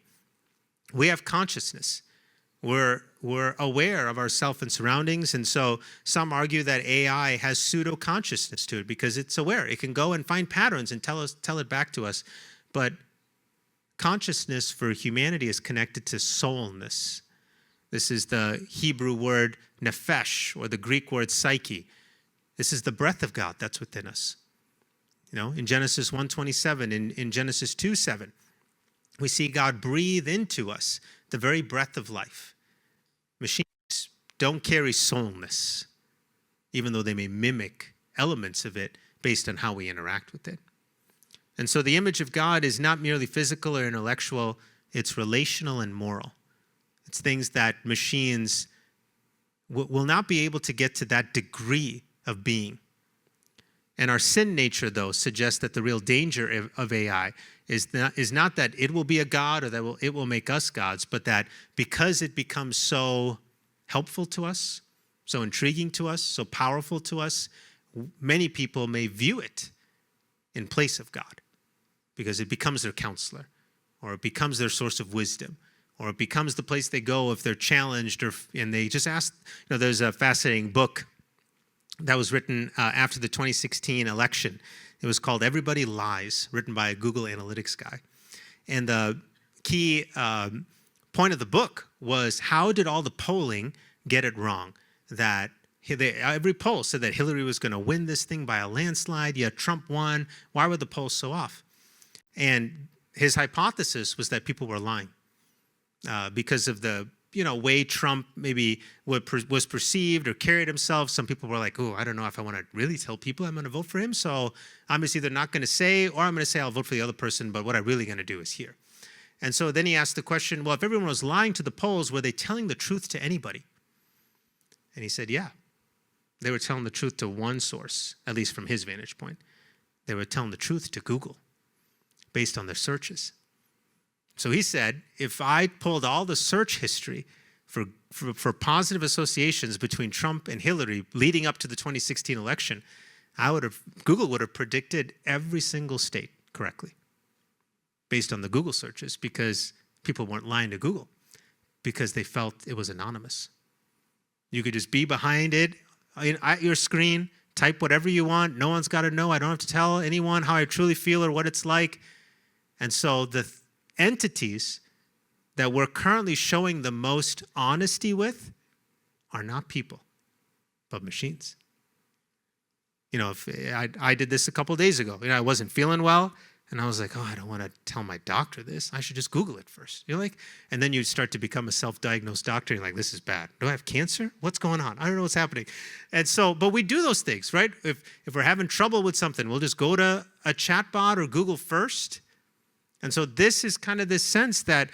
We have consciousness. We're aware of ourself and surroundings, and so some argue that AI has pseudo-consciousness to it because it's aware. It can go and find patterns and tell it back to us. But consciousness for humanity is connected to soulness. This is the Hebrew word nephesh, or the Greek word psyche. This is the breath of God that's within us. You know, in Genesis 1:27, in Genesis 2:7, we see God breathe into us the very breath of life. Machines don't carry soulness, even though they may mimic elements of it based on how we interact with it. And so the image of God is not merely physical or intellectual, it's relational and moral. It's things that machines will not be able to get to that degree of being. And our sin nature, though, suggests that the real danger of AI is not that it will be a god or that it will make us gods, but that because it becomes so helpful to us, so intriguing to us, so powerful to us, many people may view it in place of God because it becomes their counselor, or it becomes their source of wisdom, or it becomes the place they go if they're challenged, and they just ask. You know, there's a fascinating book that was written after the 2016 election. It was called Everybody Lies, written by a Google Analytics guy. And the key point of the book was, how did all the polling get it wrong? That every poll said that Hillary was going to win this thing by a landslide, yet Trump won. Why were the polls so off? And his hypothesis was that people were lying because of the way Trump maybe was perceived or carried himself. Some people were like, oh, I don't know if I want to really tell people I'm going to vote for him. So I'm just either not going to say, or I'm going to say I'll vote for the other person, but what I'm really going to do is here. And so then he asked the question, well, if everyone was lying to the polls, were they telling the truth to anybody? And he said, yeah. They were telling the truth to one source, at least from his vantage point. They were telling the truth to Google based on their searches. So he said, if I pulled all the search history for positive associations between Trump and Hillary leading up to the 2016 election, Google would have predicted every single state correctly based on the Google searches, because people weren't lying to Google because they felt it was anonymous. You could just be behind it at your screen, type whatever you want. No one's got to know. I don't have to tell anyone how I truly feel or what it's like. And so the entities that we're currently showing the most honesty with are not people, but machines. If I did this a couple of days ago. I wasn't feeling well, and I was like, oh, I don't want to tell my doctor this. I should just Google it first. And then you start to become a self-diagnosed doctor. You're like, this is bad. Do I have cancer? What's going on? I don't know what's happening. And so, but we do those things, right? If we're having trouble with something, we'll just go to a chatbot or Google first. And so this is kind of this sense that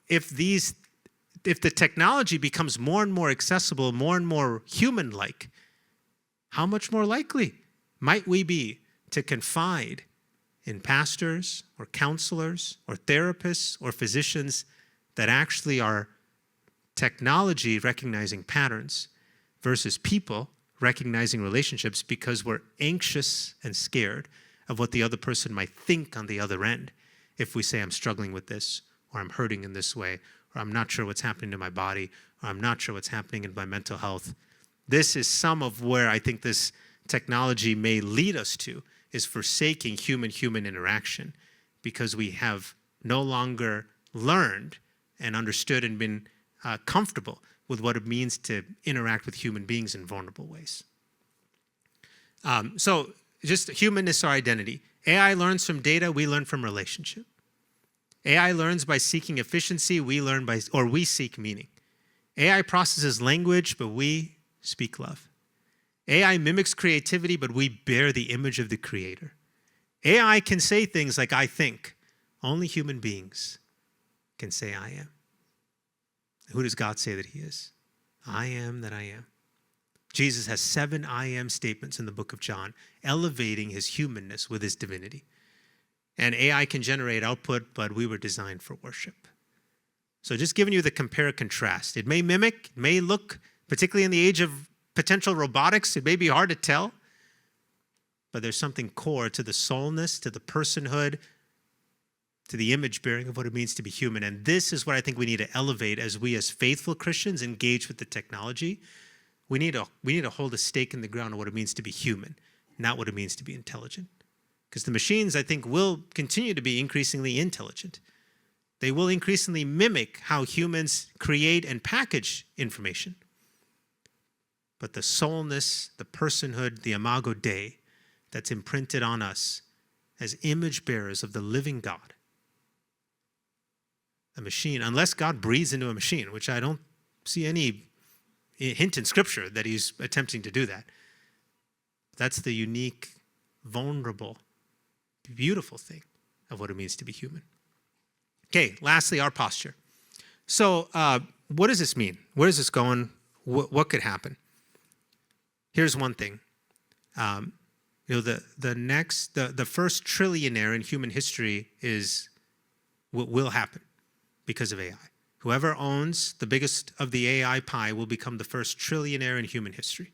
if the technology becomes more and more accessible, more and more human-like, how much more likely might we be to confide in pastors or counselors or therapists or physicians that actually are technology recognizing patterns versus people recognizing relationships, because we're anxious and scared of what the other person might think on the other end if we say, I'm struggling with this, or I'm hurting in this way, or I'm not sure what's happening to my body, or I'm not sure what's happening in my mental health. This is some of where I think this technology may lead us to, is forsaking human-human interaction, because we have no longer learned and understood and been comfortable with what it means to interact with human beings in vulnerable ways. So just humanness or identity. AI learns from data, we learn from relationship. AI learns by seeking efficiency, we seek meaning. AI processes language, but we speak love. AI mimics creativity, but we bear the image of the creator. AI can say things like, I think. Only human beings can say, I am. Who does God say that he is? I am that I am. Jesus has 7 I am statements in the book of John, elevating his humanness with his divinity. And AI can generate output, but we were designed for worship. So just giving you the compare and contrast. It may mimic, it may look, particularly in the age of potential robotics, it may be hard to tell, but there's something core to the soulness, to the personhood, to the image bearing of what it means to be human. And this is what I think we need to elevate as we as faithful Christians engage with the technology. We need to hold a stake in the ground of what it means to be human, not what it means to be intelligent. Because the machines, I think, will continue to be increasingly intelligent. They will increasingly mimic how humans create and package information. But the soulness, the personhood, the Imago Dei that's imprinted on us as image bearers of the living God, a machine, unless God breathes into a machine, which I don't see any hint in Scripture that he's attempting to do that. That's the unique, vulnerable, beautiful thing of what it means to be human. Okay, lastly, our posture. So what does this mean? Where is this going? What could happen? Here's one thing. The first trillionaire in human history is what will happen because of AI. Whoever owns the biggest of the AI pie will become the first trillionaire in human history.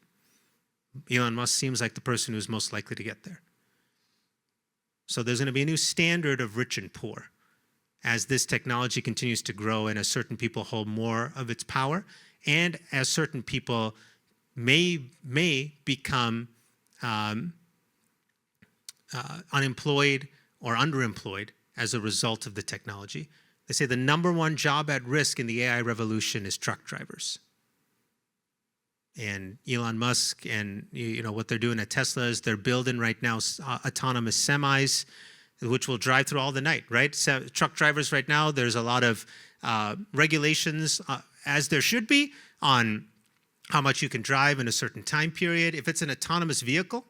Elon Musk seems like the person who's most likely to get there. So there's going to be a new standard of rich and poor as this technology continues to grow and as certain people hold more of its power and as certain people may become unemployed or underemployed as a result of the technology. They say the number one job at risk in the AI revolution is truck drivers. And Elon Musk and what they're doing at Tesla is they're building right now autonomous semis, which will drive through all the night, right? So truck drivers right now, there's a lot of regulations, as there should be, on how much you can drive in a certain time period. If it's an autonomous vehicle,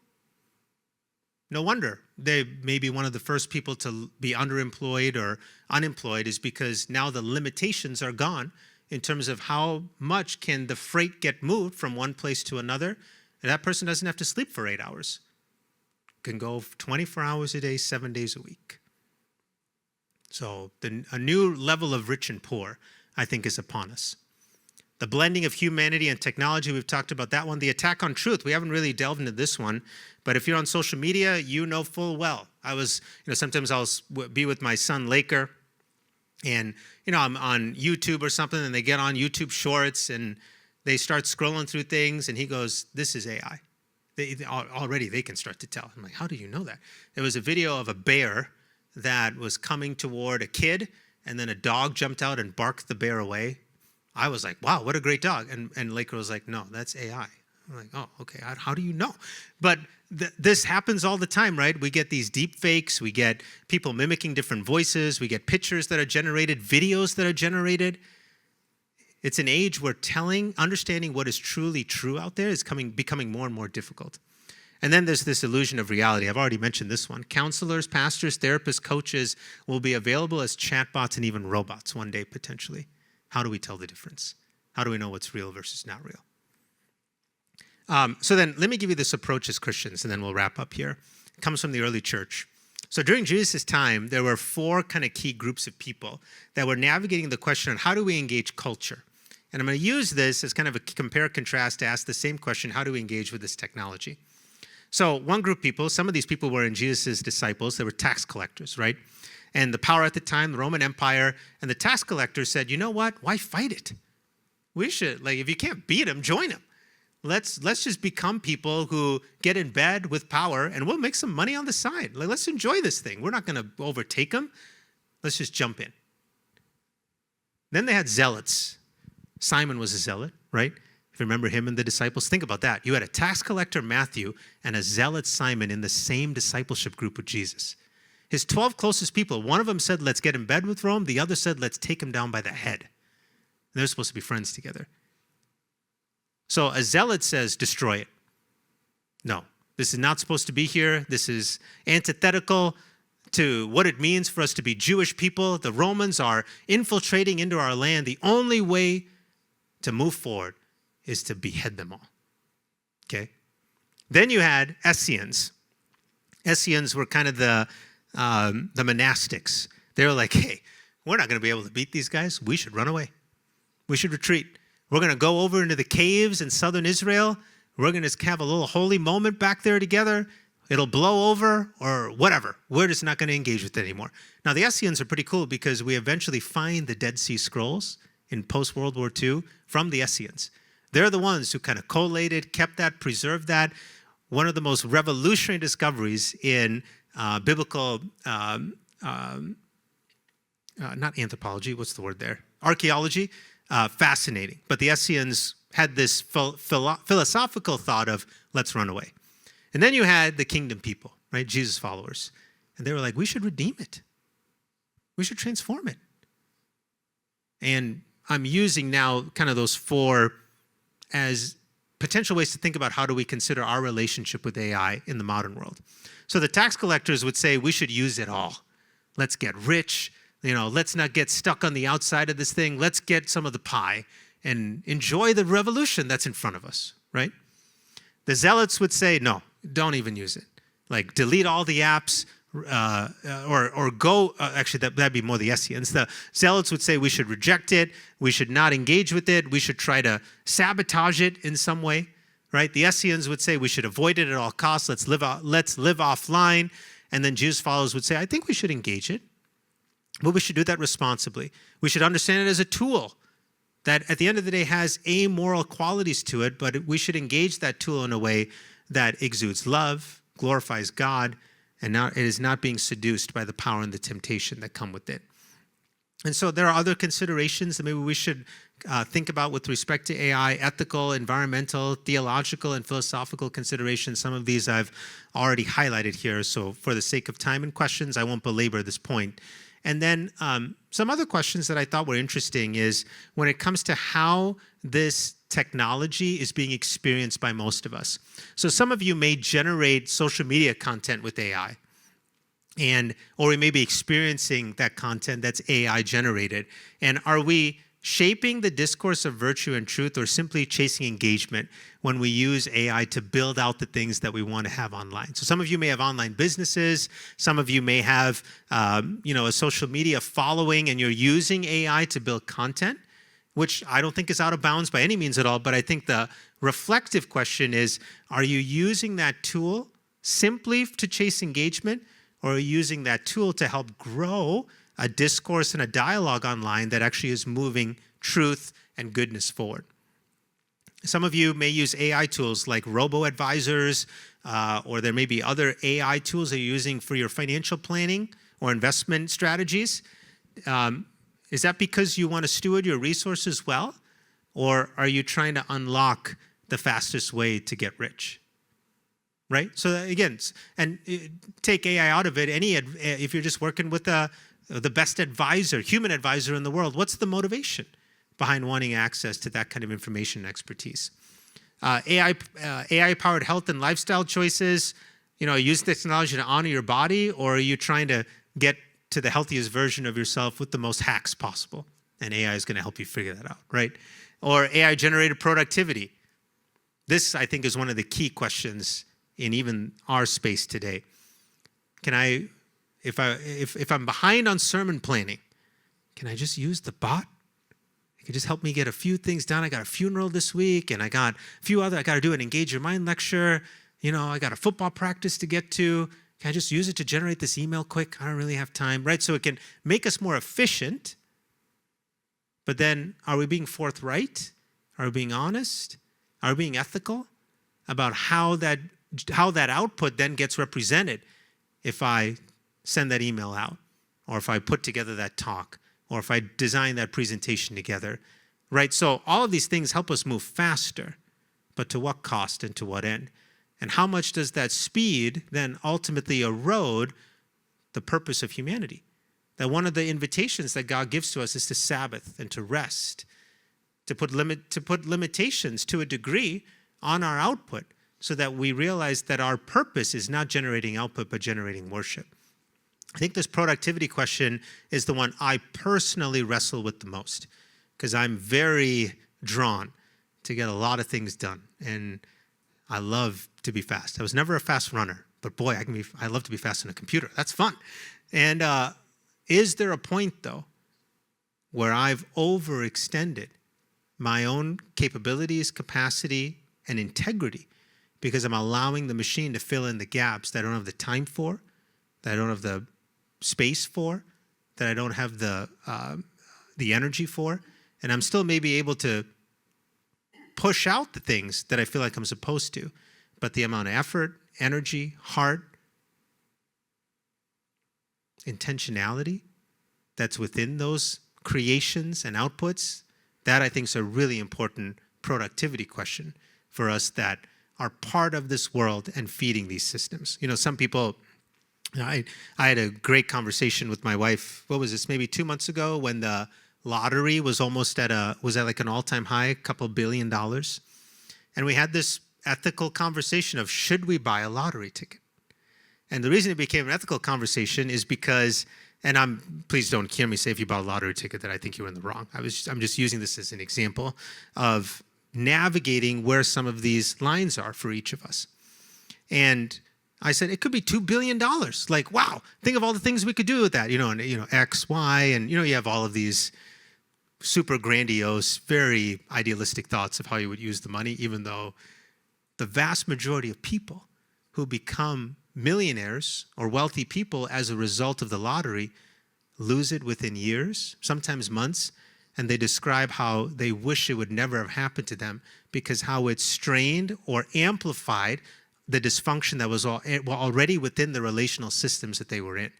no wonder they may be one of the first people to be underemployed or unemployed, is because now the limitations are gone in terms of how much can the freight get moved from one place to another. And that person doesn't have to sleep for 8 hours. Can go 24 hours a day, 7 days a week. So a new level of rich and poor, I think, is upon us. The blending of humanity and technology, we've talked about that one. The attack on truth, we haven't really delved into this one, but if you're on social media, you know full well. Sometimes I'll be with my son, Laker, and, I'm on YouTube or something, and they get on YouTube Shorts, and they start scrolling through things, and he goes, this is AI. Already they can start to tell. I'm like, how do you know that? There was a video of a bear that was coming toward a kid, and then a dog jumped out and barked the bear away. I was like, wow, what a great dog. And Laker was like, no, that's AI. I'm like, oh, okay, how do you know? But this happens all the time, right? We get these deepfakes, we get people mimicking different voices, we get pictures that are generated, videos that are generated. It's an age where understanding what is truly true out there is becoming more and more difficult. And then there's this illusion of reality. I've already mentioned this one. Counselors, pastors, therapists, coaches will be available as chatbots and even robots one day, potentially. How do we tell the difference? How do we know what's real versus not real? So then let me give you this approach as Christians, and then we'll wrap up here. It comes from the early church. So during Jesus' time, there were 4 kind of key groups of people that were navigating the question on how do we engage culture? And I'm going to use this as kind of a compare-contrast to ask the same question, how do we engage with this technology? So one group of people, some of these people were in Jesus' disciples, they were tax collectors, right? and the power at the time, the Roman Empire, and the tax collector said, you know what? Why fight it? We should, like, if you can't beat them, join them. Let's just become people who get in bed with power, and we'll make some money on the side. Like, let's enjoy this thing. We're not going to overtake them. Let's just jump in. Then they had zealots. Simon was a zealot, right? If you remember him and the disciples, think about that. You had a tax collector, Matthew, and a zealot, Simon, in the same discipleship group with Jesus. His 12 closest people, one of them said, let's get in bed with Rome. The other said, let's take him down by the head. And they're supposed to be friends together. So a zealot says, destroy it. No, this is not supposed to be here. This is antithetical to what it means for us to be Jewish people. The Romans are infiltrating into our land. The only way to move forward is to behead them all. Okay? Then you had Essenes. Essenes were kind of the monastics. They were like, hey, we're not going to be able to beat these guys. We should run away. We should retreat. We're going to go over into the caves in southern Israel. We're going to have a little holy moment back there together. It'll blow over or whatever. We're just not going to engage with it anymore. Now, the Essenes are pretty cool because we eventually find the Dead Sea Scrolls in post-World War II from the Essenes. They're the ones who kind of collated, kept that, preserved that. One of the most revolutionary discoveries in biblical, not anthropology, what's the word there? Archaeology. Fascinating. But the Essenes had this philosophical thought of, let's run away. And then you had the kingdom people, right? Jesus followers. And they were like, we should redeem it. We should transform it. And I'm using now kind of those four as potential ways to think about how do we consider our relationship with AI in the modern world. So the tax collectors would say we should use it all. Let's get rich. Let's not get stuck on the outside of this thing. Let's get some of the pie and enjoy the revolution that's in front of us, right? The zealots would say, no, don't even use it. Like, delete all the apps or go, actually, that'd be more the Essenes. The zealots would say we should reject it. We should not engage with it. We should try to sabotage it in some way, right? The Essenes would say we should avoid it at all costs. Let's live offline. And then Jesus followers would say, I think we should engage it. But we should do that responsibly. We should understand it as a tool that at the end of the day has amoral qualities to it, but we should engage that tool in a way that exudes love, glorifies God, and it is not being seduced by the power and the temptation that come with it. And so there are other considerations that maybe we should think about with respect to AI, ethical, environmental, theological, and philosophical considerations. Some of these I've already highlighted here, so for the sake of time and questions, I won't belabor this point. And then some other questions that I thought were interesting is when it comes to how this technology is being experienced by most of us. So some of you may generate social media content with AI, or we may be experiencing that content that's AI generated. And are we shaping the discourse of virtue and truth or simply chasing engagement when we use AI to build out the things that we want to have online? So some of you may have online businesses. Some of you may have a social media following and you're using AI to build content, which I don't think is out of bounds by any means at all. But I think the reflective question is, are you using that tool simply to chase engagement, or are you using that tool to help grow a discourse and a dialogue online that actually is moving truth and goodness forward? Some of you may use AI tools like robo-advisors, or there may be other AI tools that you're using for your financial planning or investment strategies. Is that because you want to steward your resources well, or are you trying to unlock the fastest way to get rich? Right? So again, and take AI out of it. If you're just working with the best advisor, human advisor in the world, what's the motivation behind wanting access to that kind of information and expertise? AI-powered health and lifestyle choices, use technology to honor your body, or are you trying to get to the healthiest version of yourself with the most hacks possible? And AI is going to help you figure that out, right? Or AI-generated productivity. This, I think, is one of the key questions in even our space today. If I'm behind on sermon planning, can I just use the bot? It could just help me get a few things done. I got a funeral this week, and I got a few other. I got to do an Engage Your Mind lecture. I got a football practice to get to. Can I just use it to generate this email quick? I don't really have time, right? So it can make us more efficient. But then, are we being forthright? Are we being honest? Are we being ethical about how that output then gets represented if I send that email out, or if I put together that talk, or if I design that presentation together, right? So all of these things help us move faster, but to what cost and to what end? And how much does that speed then ultimately erode the purpose of humanity? That one of the invitations that God gives to us is to Sabbath and to rest, to put limitations to a degree on our output, so that we realize that our purpose is not generating output, but generating worship. I think this productivity question is the one I personally wrestle with the most, because I'm very drawn to get a lot of things done. And I love to be fast. I was never a fast runner, but boy, I love to be fast on a computer. That's fun. And is there a point, though, where I've overextended my own capabilities, capacity, and integrity, because I'm allowing the machine to fill in the gaps that I don't have the time for, that I don't have the space for, that I don't have the energy for, and I'm still maybe able to push out the things that I feel like I'm supposed to, but the amount of effort, energy, heart, intentionality that's within those creations and outputs, that I think is a really important productivity question for us that are part of this world and feeding these systems. You know, some people, I had a great conversation with my wife, what was this, maybe 2 months ago, when the lottery was almost at like an all-time high, a couple $1 billion. And we had this ethical conversation of, should we buy a lottery ticket? And the reason it became an ethical conversation is because, and please don't hear me say if you bought a lottery ticket that I think you were in the wrong. I'm just using this as an example of navigating where some of these lines are for each of us. And I said, it could be $2 billion. Like, wow, think of all the things we could do with that, X, Y, and, you have all of these super grandiose, very idealistic thoughts of how you would use the money, even though the vast majority of people who become millionaires or wealthy people as a result of the lottery lose it within years, sometimes months, and they describe how they wish it would never have happened to them because how it strained or amplified the dysfunction that was already within the relational systems that they were in.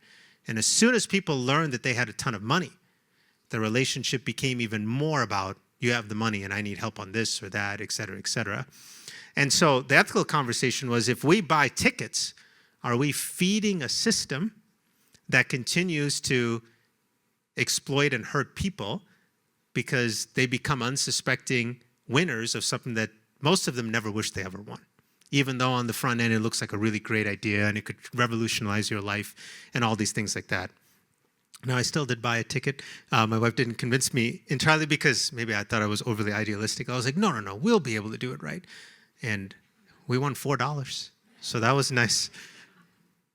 And as soon as people learned that they had a ton of money, the relationship became even more about, you have the money and I need help on this or that, et cetera, et cetera. And so the ethical conversation was, if we buy tickets, are we feeding a system that continues to exploit and hurt people because they become unsuspecting winners of something that most of them never wish they ever won, even though on the front end it looks like a really great idea and it could revolutionize your life and all these things like that. Now, I still did buy a ticket. My wife didn't convince me entirely because maybe I thought I was overly idealistic. I was like, no, we'll be able to do it right. And we won $4, so that was nice.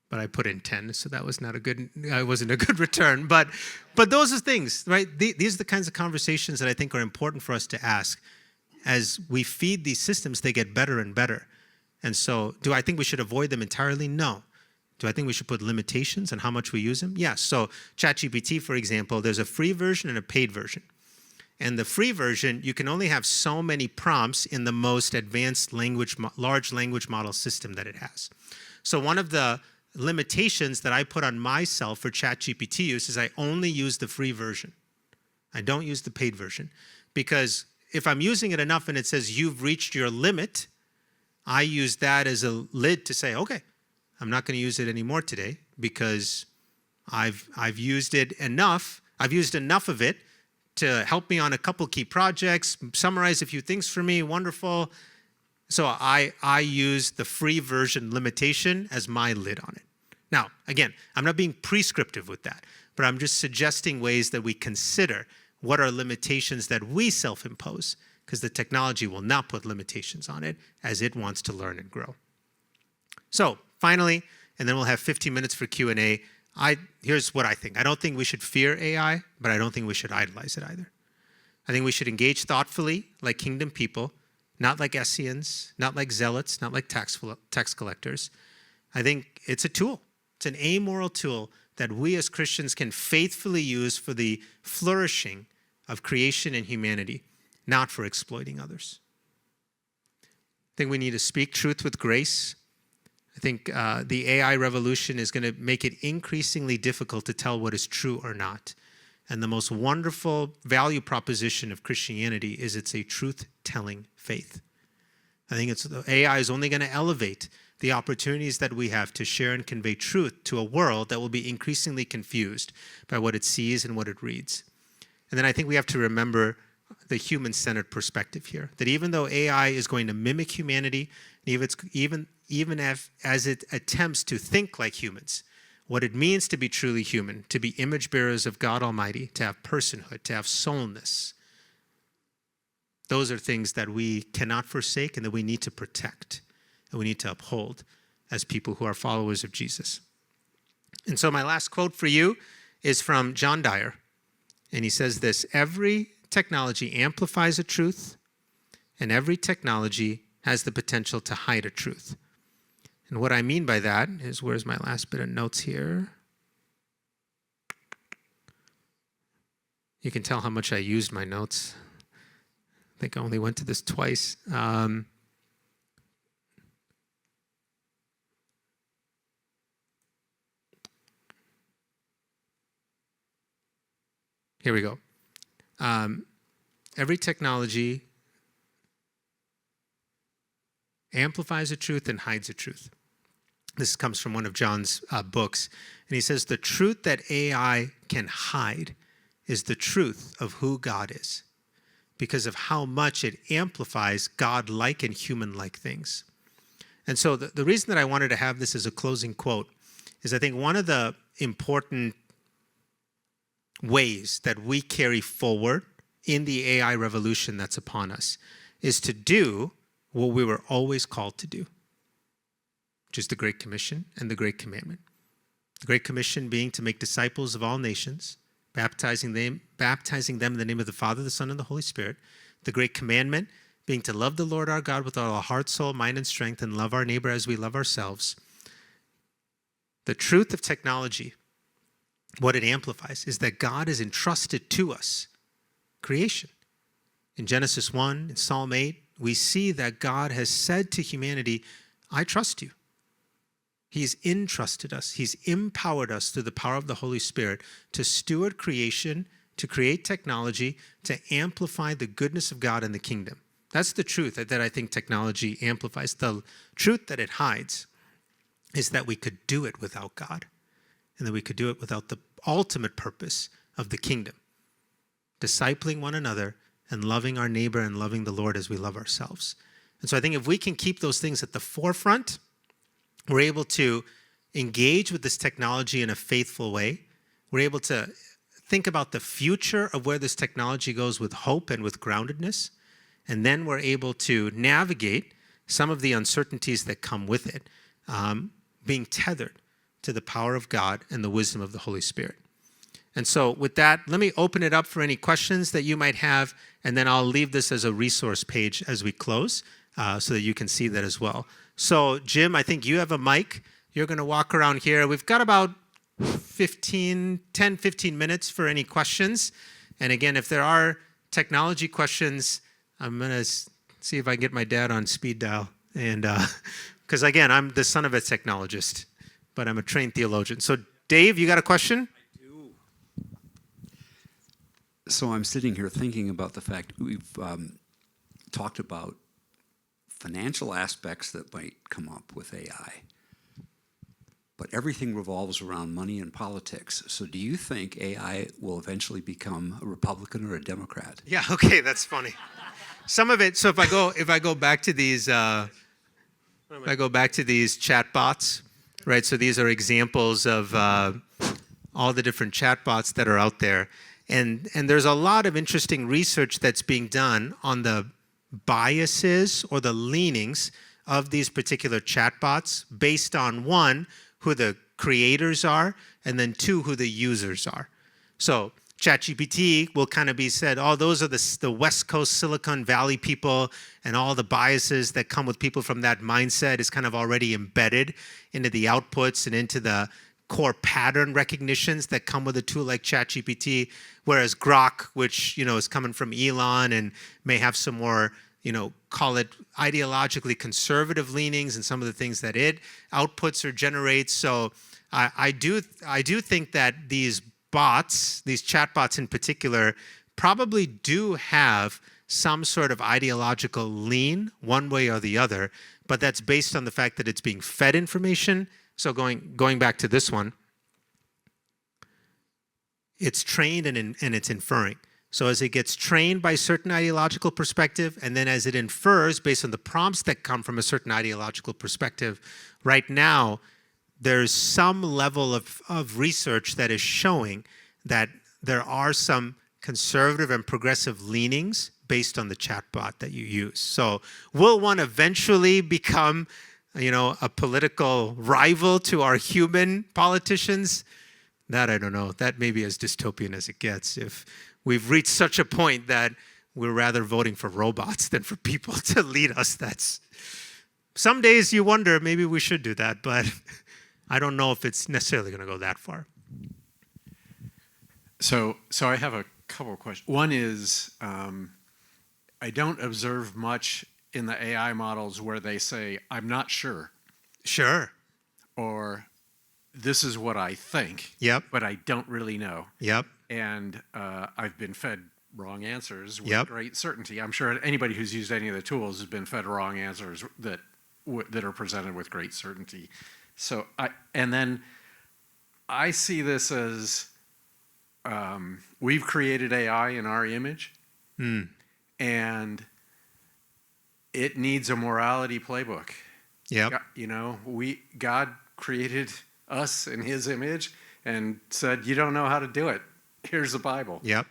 But I put in 10, so that was wasn't a good return. But those are things, right? These are the kinds of conversations that I think are important for us to ask. As we feed these systems, they get better and better. And so, do I think we should avoid them entirely? No. Do I think we should put limitations on how much we use them? Yes. So ChatGPT, for example, there's a free version and a paid version. And the free version, you can only have so many prompts in the most advanced large language model system that it has. So one of the limitations that I put on myself for ChatGPT use is I only use the free version. I don't use the paid version. Because if I'm using it enough and it says you've reached your limit, I use that as a lid to say, okay, I'm not going to use it anymore today because I've used it enough. I've used enough of it to help me on a couple key projects, summarize a few things for me, wonderful. So I use the free version limitation as my lid on it. Now, again, I'm not being prescriptive with that, but I'm just suggesting ways that we consider what are limitations that we self-impose, because the technology will not put limitations on it as it wants to learn and grow. So finally, and then we'll have 15 minutes for Q&A, here's what I think. I don't think we should fear AI, but I don't think we should idolize it either. I think we should engage thoughtfully like kingdom people, not like Essenes, not like zealots, not like tax collectors. I think it's a tool. It's an amoral tool that we as Christians can faithfully use for the flourishing of creation and humanity, not for exploiting others. I think we need to speak truth with grace. I think the AI revolution is going to make it increasingly difficult to tell what is true or not. And the most wonderful value proposition of Christianity is it's a truth-telling faith. I think AI is only going to elevate the opportunities that we have to share and convey truth to a world that will be increasingly confused by what it sees and what it reads. And then I think we have to remember the human-centered perspective here, that even though AI is going to mimic humanity, even as it attempts to think like humans, what it means to be truly human, to be image bearers of God Almighty, to have personhood, to have soulness, those are things that we cannot forsake and that we need to protect and we need to uphold as people who are followers of Jesus. And so my last quote for you is from John Dyer. And he says this: every technology amplifies a truth, and every technology has the potential to hide a truth. And what I mean by that is, where's my last bit of notes here? You can tell how much I used my notes. I think I only went to this twice. Here we go. Every technology amplifies a truth and hides a truth. This comes from one of John's books. And he says, the truth that AI can hide is the truth of who God is, because of how much it amplifies God-like and human-like things. And so the reason that I wanted to have this as a closing quote is I think one of the important ways that we carry forward in the AI revolution that's upon us is to do what we were always called to do, which is the Great Commission and the Great Commandment. The Great Commission being to make disciples of all nations, baptizing them in the name of the Father, the Son, and the Holy Spirit. The Great Commandment being to love the Lord our God with all our heart, soul, mind, and strength, and love our neighbor as we love ourselves. The truth of technology, what it amplifies, is that God has entrusted to us creation. In Genesis 1, in Psalm 8, we see that God has said to humanity, I trust you. He's entrusted us. He's empowered us through the power of the Holy Spirit to steward creation, to create technology, to amplify the goodness of God in the kingdom. That's the truth that I think technology amplifies. The truth that it hides is that we could do it without God, and that we could do it without the ultimate purpose of the kingdom, discipling one another and loving our neighbor and loving the Lord as we love ourselves. And so I think if we can keep those things at the forefront, we're able to engage with this technology in a faithful way. We're able to think about the future of where this technology goes with hope and with groundedness. And then we're able to navigate some of the uncertainties that come with it, being tethered to the power of God and the wisdom of the Holy Spirit. And so with that, let me open it up for any questions that you might have, and then I'll leave this as a resource page as we close so that you can see that as well. So Jim, I think you have a mic. You're going to walk around here. We've got about 10, 15 minutes for any questions. And again, if there are technology questions, I'm going to see if I can get my dad on speed dial. And because again, I'm the son of a technologist, but I'm a trained theologian. So Dave, you got a question? So I'm sitting here thinking about the fact we've talked about financial aspects that might come up with AI, but everything revolves around money and politics. So do you think AI will eventually become a Republican or a Democrat? Yeah, okay, that's funny. Some of it, so if I go back to these chatbots, right? So these are examples of all the different chatbots that are out there. And there's a lot of interesting research that's being done on the biases or the leanings of these particular chatbots based on, one, who the creators are, and then two, who the users are. So ChatGPT will kind of be said, oh, those are the West Coast Silicon Valley people, and all the biases that come with people from that mindset is kind of already embedded into the outputs and into the core pattern recognitions that come with a tool like ChatGPT, whereas Grok, which, is coming from Elon and may have some more, call it ideologically conservative leanings in some of the things that it outputs or generates. So I do think that these bots, these chatbots in particular, probably do have some sort of ideological lean one way or the other, but that's based on the fact that it's being fed information. So going back to this one, it's trained and it's inferring. So as it gets trained by a certain ideological perspective, and then as it infers based on the prompts that come from a certain ideological perspective, right now, there's some level of research that is showing that there are some conservative and progressive leanings based on the chatbot that you use. So will one eventually become, a political rival to our human politicians? That I don't know. That may be as dystopian as it gets. If we've reached such a point that we're rather voting for robots than for people to lead us, that's... Some days you wonder, maybe we should do that, but I don't know if it's necessarily going to go that far. So I have a couple of questions. One is, I don't observe much in the AI models where they say, I'm not sure, Sure. or this is what I think, Yep. but I don't really know. Yep. And I've been fed wrong answers with Yep. great certainty. I'm sure anybody who's used any of the tools has been fed wrong answers that are presented with great certainty. So I see this as we've created AI in our image, and it needs a morality playbook. Yep. God created us in His image and said, "You don't know how to do it. Here's the Bible." Yep.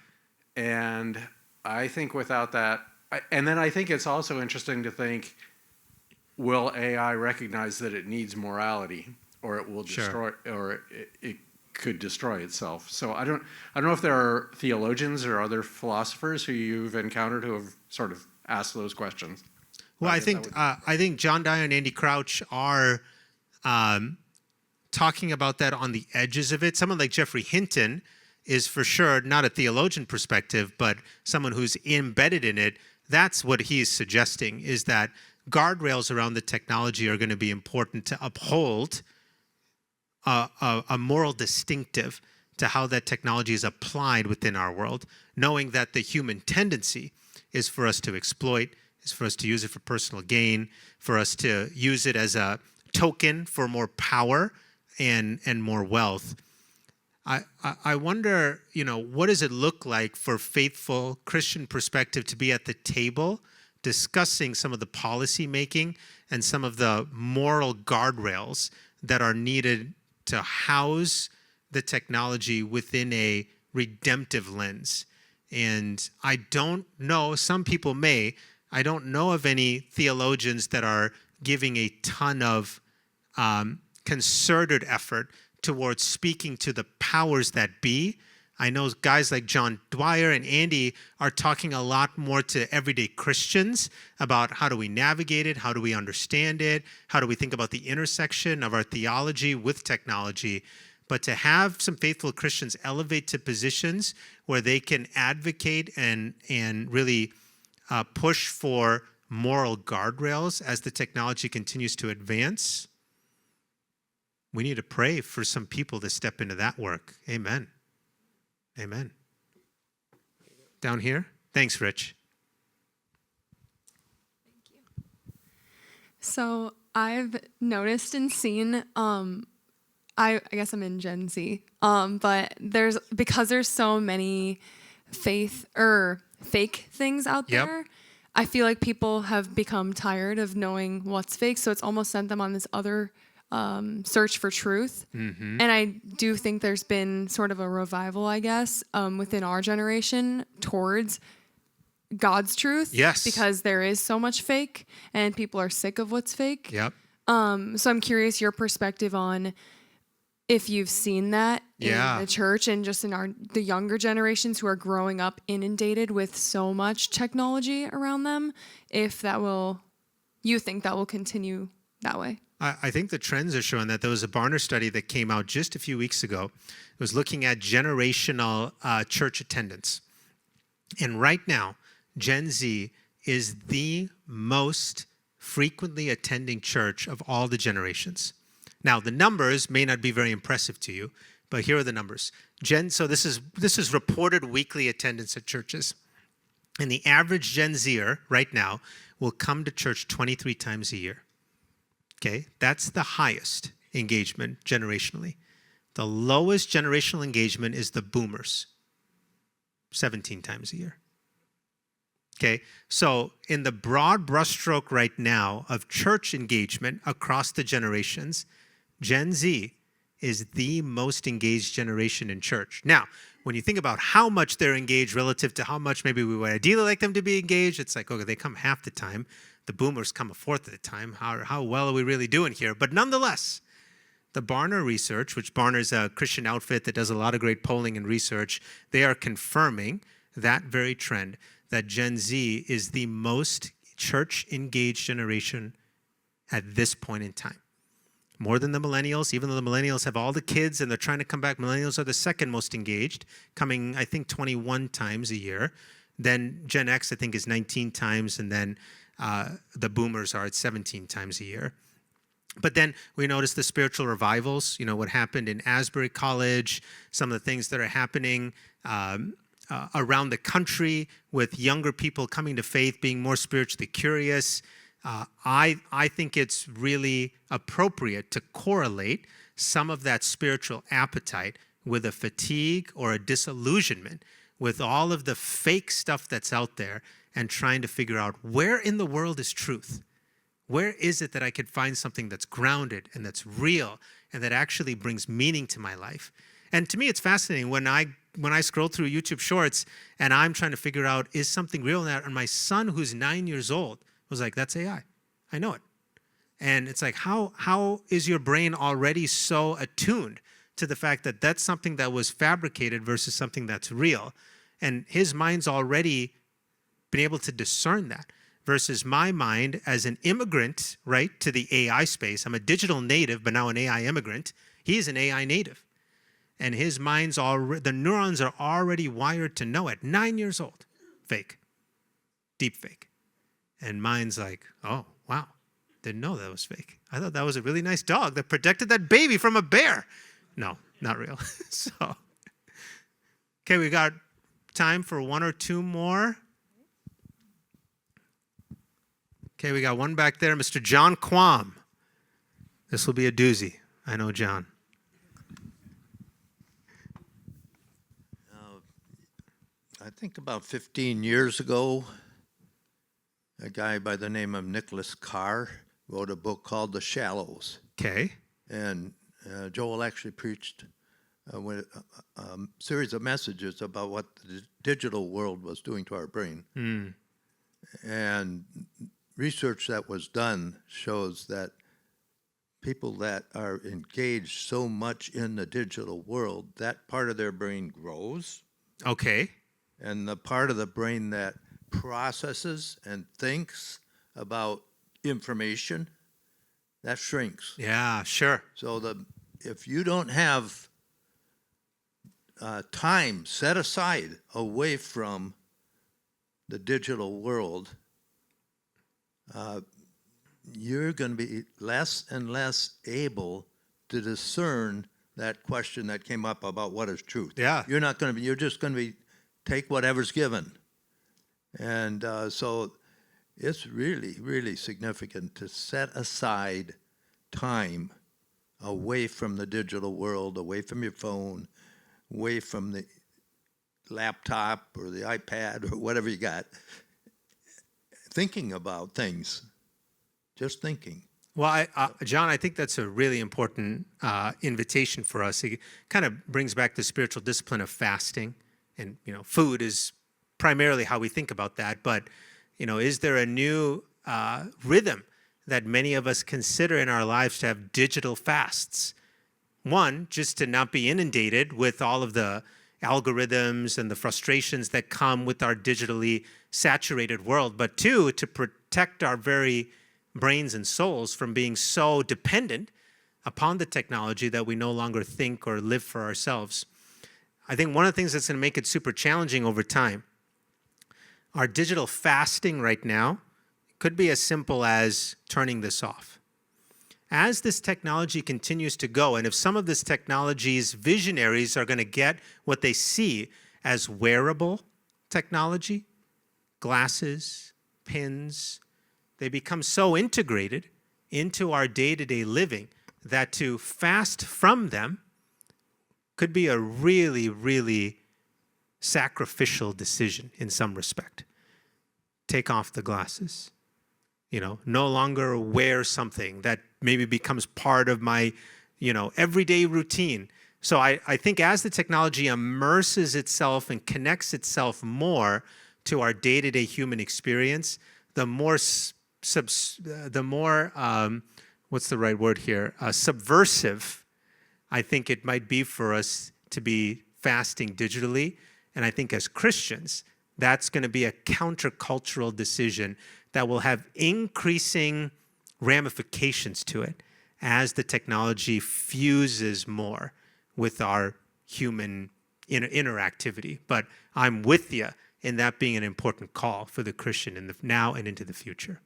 And I think without that, and then I think it's also interesting to think, will AI recognize that it needs morality, or it will destroy, or it could destroy itself? So I don't know if there are theologians or other philosophers who you've encountered who have sort of asked those questions. Well, I think John Dyer and Andy Crouch are talking about that on the edges of it. Someone like Jeffrey Hinton is for sure not a theologian perspective, but someone who's embedded in it. That's what he's suggesting, is that guardrails around the technology are going to be important to uphold a moral distinctive to how that technology is applied within our world, knowing that the human tendency is for us to exploit, is for us to use it for personal gain, for us to use it as a token for more power and more wealth. I wonder, what does it look like for faithful Christian perspective to be at the table discussing some of the policy making and some of the moral guardrails that are needed to house the technology within a redemptive lens? And I don't know, some people may, I don't know of any theologians that are giving a ton of concerted effort towards speaking to the powers that be. I know guys like John Dwyer and Andy are talking a lot more to everyday Christians about how do we navigate it, how do we understand it, how do we think about the intersection of our theology with technology. But to have some faithful Christians elevate to positions where they can advocate and really push for moral guardrails as the technology continues to advance, we need to pray for some people to step into that work. Amen. Amen. Down here? Thanks, Rich. Thank you. So I've noticed and seen, I guess I'm in Gen Z, but because there's so many fake things out there, Yep. I feel like people have become tired of knowing what's fake, so it's almost sent them on this other search for truth. Mm-hmm. And I do think there's been sort of a revival, I guess, within our generation towards God's truth. Yes. Because there is so much fake and people are sick of what's fake. Yep. So I'm curious your perspective on if you've seen that in the church and just in the younger generations who are growing up inundated with so much technology around them, if you think that will continue that way. I think the trends are showing that. There was a Barner study that came out just a few weeks ago. It was looking at generational church attendance. And right now, Gen Z is the most frequently attending church of all the generations. Now, the numbers may not be very impressive to you, but here are the numbers. So this is reported weekly attendance at churches. And the average Gen Zer right now will come to church 23 times a year. Okay, that's the highest engagement generationally. The lowest generational engagement is the boomers, 17 times a year. Okay, so in the broad brushstroke right now of church engagement across the generations, Gen Z is the most engaged generation in church. Now, when you think about how much they're engaged relative to how much maybe we would ideally like them to be engaged, it's like, okay, they come half the time. The boomers come a fourth of the time. How well are we really doing here? But nonetheless, the Barner research, which Barner's a Christian outfit that does a lot of great polling and research, they are confirming that very trend, that Gen Z is the most church-engaged generation at this point in time. More than the millennials, even though the millennials have all the kids and they're trying to come back, millennials are the second most engaged, coming, I think, 21 times a year. Then Gen X, I think, is 19 times, and then the boomers are at 17 times a year. But then we notice the spiritual revivals, what happened in Asbury College, some of the things that are happening around the country with younger people coming to faith, being more spiritually curious. I think it's really appropriate to correlate some of that spiritual appetite with a fatigue or a disillusionment with all of the fake stuff that's out there and trying to figure out where in the world is truth. Where is it that I could find something that's grounded and that's real and that actually brings meaning to my life? And to me, it's fascinating when I scroll through YouTube Shorts and I'm trying to figure out, is something real in that? And my son, who's 9 years old, was like, that's AI. I know it. And it's like, how is your brain already so attuned to the fact that that's something that was fabricated versus something that's real? And his mind's already been able to discern that versus my mind as an immigrant, right, to the AI space. I'm a digital native, but now an AI immigrant. He's an AI native. And his mind's already, the neurons are already wired to know it. 9 years old. Fake. Deep fake. And mine's like, oh, wow. Didn't know that was fake. I thought that was a really nice dog that protected that baby from a bear. No, not real. Okay, we got time for one or two more. Okay, we got one back there, Mr. John Quam. This will be a doozy. I know John. I think about 15 years ago, a guy by the name of Nicholas Carr wrote a book called The Shallows. Okay. And Joel actually preached a series of messages about what the digital world was doing to our brain. Mm. And research that was done shows that people that are engaged so much in the digital world, that part of their brain grows. Okay. And the part of the brain that processes and thinks about information, that shrinks. Yeah, sure. So if you don't have time set aside away from the digital world, you're going to be less and less able to discern that question that came up about what is truth. Yeah. You're not going to be, you're just going to be, take whatever's given. And so it's really, really significant to set aside time away from the digital world, away from your phone, away from the laptop or the iPad or whatever you got, thinking about things, just thinking. Well, John, I think that's a really important invitation for us. It kind of brings back the spiritual discipline of fasting. And, food is primarily how we think about that. But, is there a new rhythm that many of us consider in our lives to have digital fasts? One, just to not be inundated with all of the algorithms and the frustrations that come with our digitally saturated world. But two, to protect our very brains and souls from being so dependent upon the technology that we no longer think or live for ourselves. I think one of the things that's going to make it super challenging over time, our digital fasting right now could be as simple as turning this off. As this technology continues to go, and if some of this technology's visionaries are going to get what they see as wearable technology, glasses, pins, they become so integrated into our day-to-day living that to fast from them could be a really, really sacrificial decision in some respect. Take off the glasses. No longer wear something that maybe becomes part of my, everyday routine. So I think as the technology immerses itself and connects itself more to our day-to-day human experience, the more what's the right word here? Subversive, I think it might be for us to be fasting digitally. And I think as Christians, that's going to be a countercultural decision that will have increasing ramifications to it as the technology fuses more with our human interactivity. But I'm with you in that being an important call for the Christian in the now and into the future.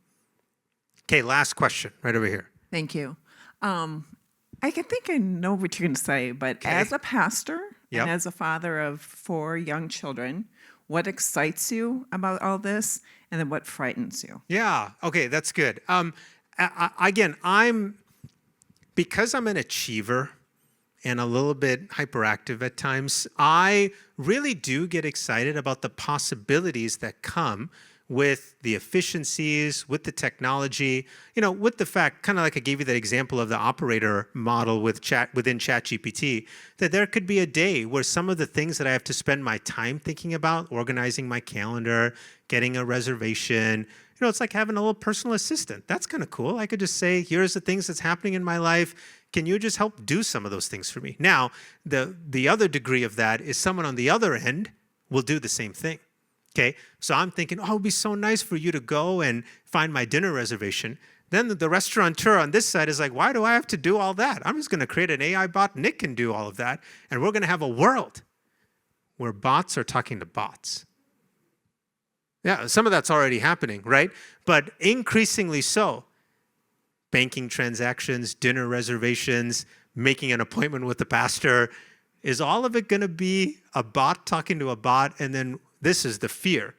Okay, last question right over here. Thank you. I think I know what you're going to say, but as a pastor and as a father of 4 young children, what excites you about all this, and then what frightens you? Yeah, okay, that's good. Again, because I'm an achiever and a little bit hyperactive at times, I really do get excited about the possibilities that come with the efficiencies, with the technology, with the fact, kind of like I gave you that example of the operator model within ChatGPT, that there could be a day where some of the things that I have to spend my time thinking about, organizing my calendar, getting a reservation, it's like having a little personal assistant. That's kind of cool. I could just say, here's the things that's happening in my life. Can you just help do some of those things for me? Now, the other degree of that is someone on the other end will do the same thing. Okay, so I'm thinking, it would be so nice for you to go and find my dinner reservation. Then the restaurateur on this side is like, why do I have to do all that? I'm just going to create an AI bot. Nick can do all of that. And we're going to have a world where bots are talking to bots. Yeah, some of that's already happening, right? But increasingly so. Banking transactions, dinner reservations, making an appointment with the pastor. Is all of it going to be a bot talking to a bot? And then this is the fear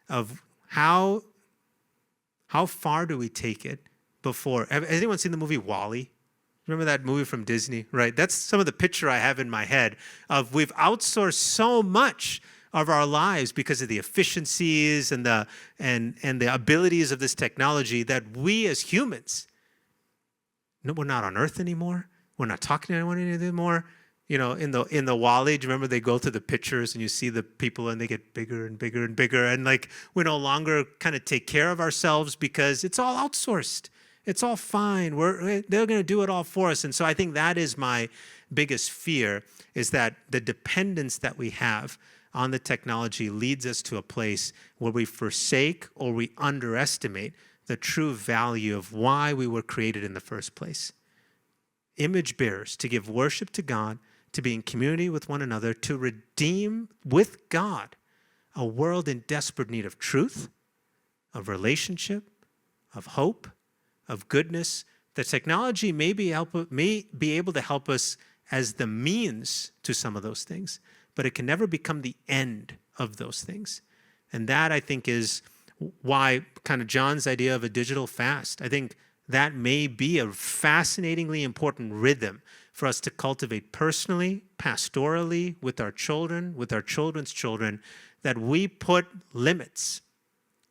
of how far do we take it before. Has anyone seen the movie WALL-E? Remember that movie from Disney, right? That's some of the picture I have in my head of we've outsourced so much of our lives because of the efficiencies and the abilities of this technology that we as humans, we're not on Earth anymore. We're not talking to anyone anymore. In the WALL-E, do you remember they go through the pictures and you see the people and they get bigger and bigger and bigger, and like we no longer kind of take care of ourselves because it's all outsourced. It's all fine. They're going to do it all for us. And so I think that is my biggest fear, is that the dependence that we have on the technology leads us to a place where we forsake or we underestimate the true value of why we were created in the first place. Image bearers, to give worship to God, to be in community with one another, to redeem with God a world in desperate need of truth, of relationship, of hope, of goodness. The technology may be able to help us as the means to some of those things, but it can never become the end of those things. And that, I think, is why kind of John's idea of a digital fast, I think that may be a fascinatingly important rhythm for us to cultivate personally, pastorally, with our children, with our children's children, that we put limits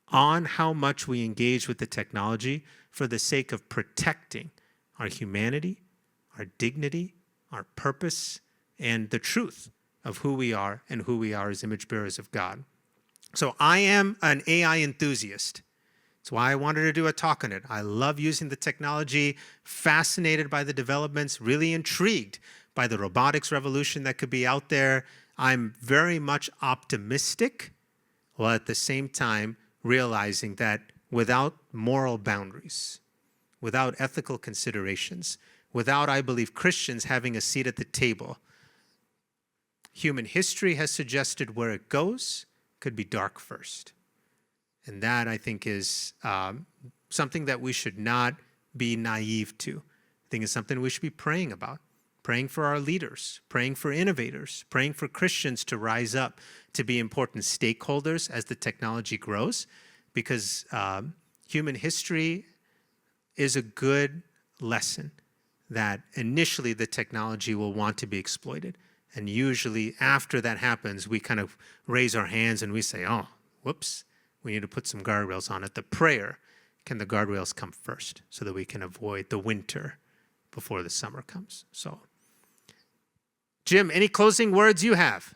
on how much we engage with the technology for the sake of protecting our humanity, our dignity, our purpose, and the truth of who we are and who we are as image bearers of God. So I am an AI enthusiast. That's why I wanted to do a talk on it. I love using the technology, fascinated by the developments, really intrigued by the robotics revolution that could be out there. I'm very much optimistic, while at the same time realizing that without moral boundaries, without ethical considerations, without, I believe, Christians having a seat at the table. Human history has suggested where it goes could be dark first. And that, I think, is something that we should not be naive to. I think it's something we should be praying about, praying for our leaders, praying for innovators, praying for Christians to rise up to be important stakeholders as the technology grows, because human history is a good lesson that initially the technology will want to be exploited. And usually after that happens, we kind of raise our hands and we say, oh, whoops, we need to put some guardrails on it. The prayer, can the guardrails come first so that we can avoid the winter before the summer comes? So, Jim, any closing words you have?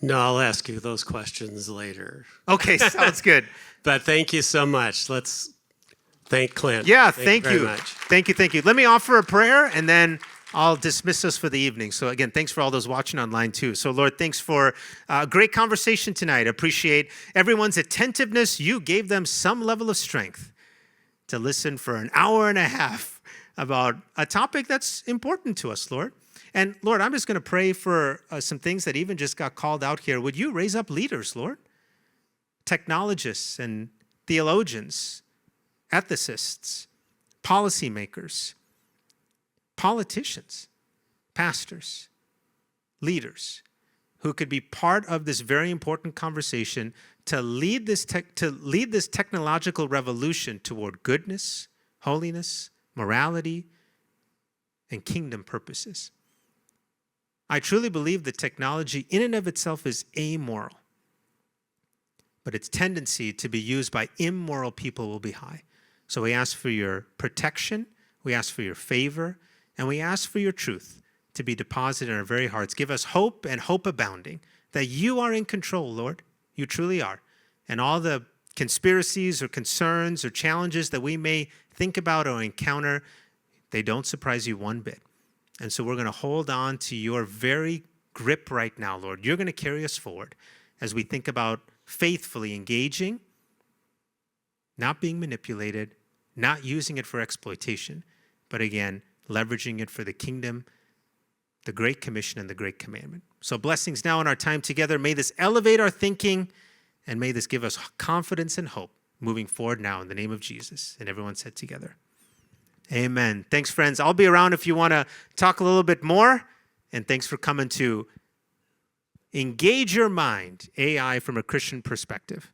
No, I'll ask you those questions later. Okay, sounds good. But thank you so much. Let's thank Clint. Yeah, thank very you. much. Thank you. Let me offer a prayer and then I'll dismiss us for the evening. So again, thanks for all those watching online too. So Lord, thanks for a great conversation tonight. Appreciate everyone's attentiveness. You gave them some level of strength to listen for an hour and a half about a topic that's important to us, Lord. And Lord, I'm just going to pray for some things that even just got called out here. Would you raise up leaders, Lord? Technologists and theologians, ethicists, policymakers, politicians, pastors, leaders who could be part of this very important conversation to lead this technological revolution toward goodness, holiness, morality, and kingdom purposes. I truly believe that technology in and of itself is amoral, but its tendency to be used by immoral people will be high. So we ask for your protection, we ask for your favor, and we ask for your truth to be deposited in our very hearts. Give us hope and hope abounding that you are in control, Lord. You truly are. And all the conspiracies or concerns or challenges that we may think about or encounter, they don't surprise you one bit. And so we're going to hold on to your very grip right now, Lord. You're going to carry us forward as we think about faithfully engaging, not being manipulated, not using it for exploitation, but again, leveraging it for the kingdom, the Great Commission, and the Great Commandment. So blessings now in our time together. May this elevate our thinking, and may this give us confidence and hope moving forward now in the name of Jesus. And everyone said together, amen. Thanks, friends. I'll be around if you want to talk a little bit more. And thanks for coming to Engage Your Mind, AI from a Christian perspective.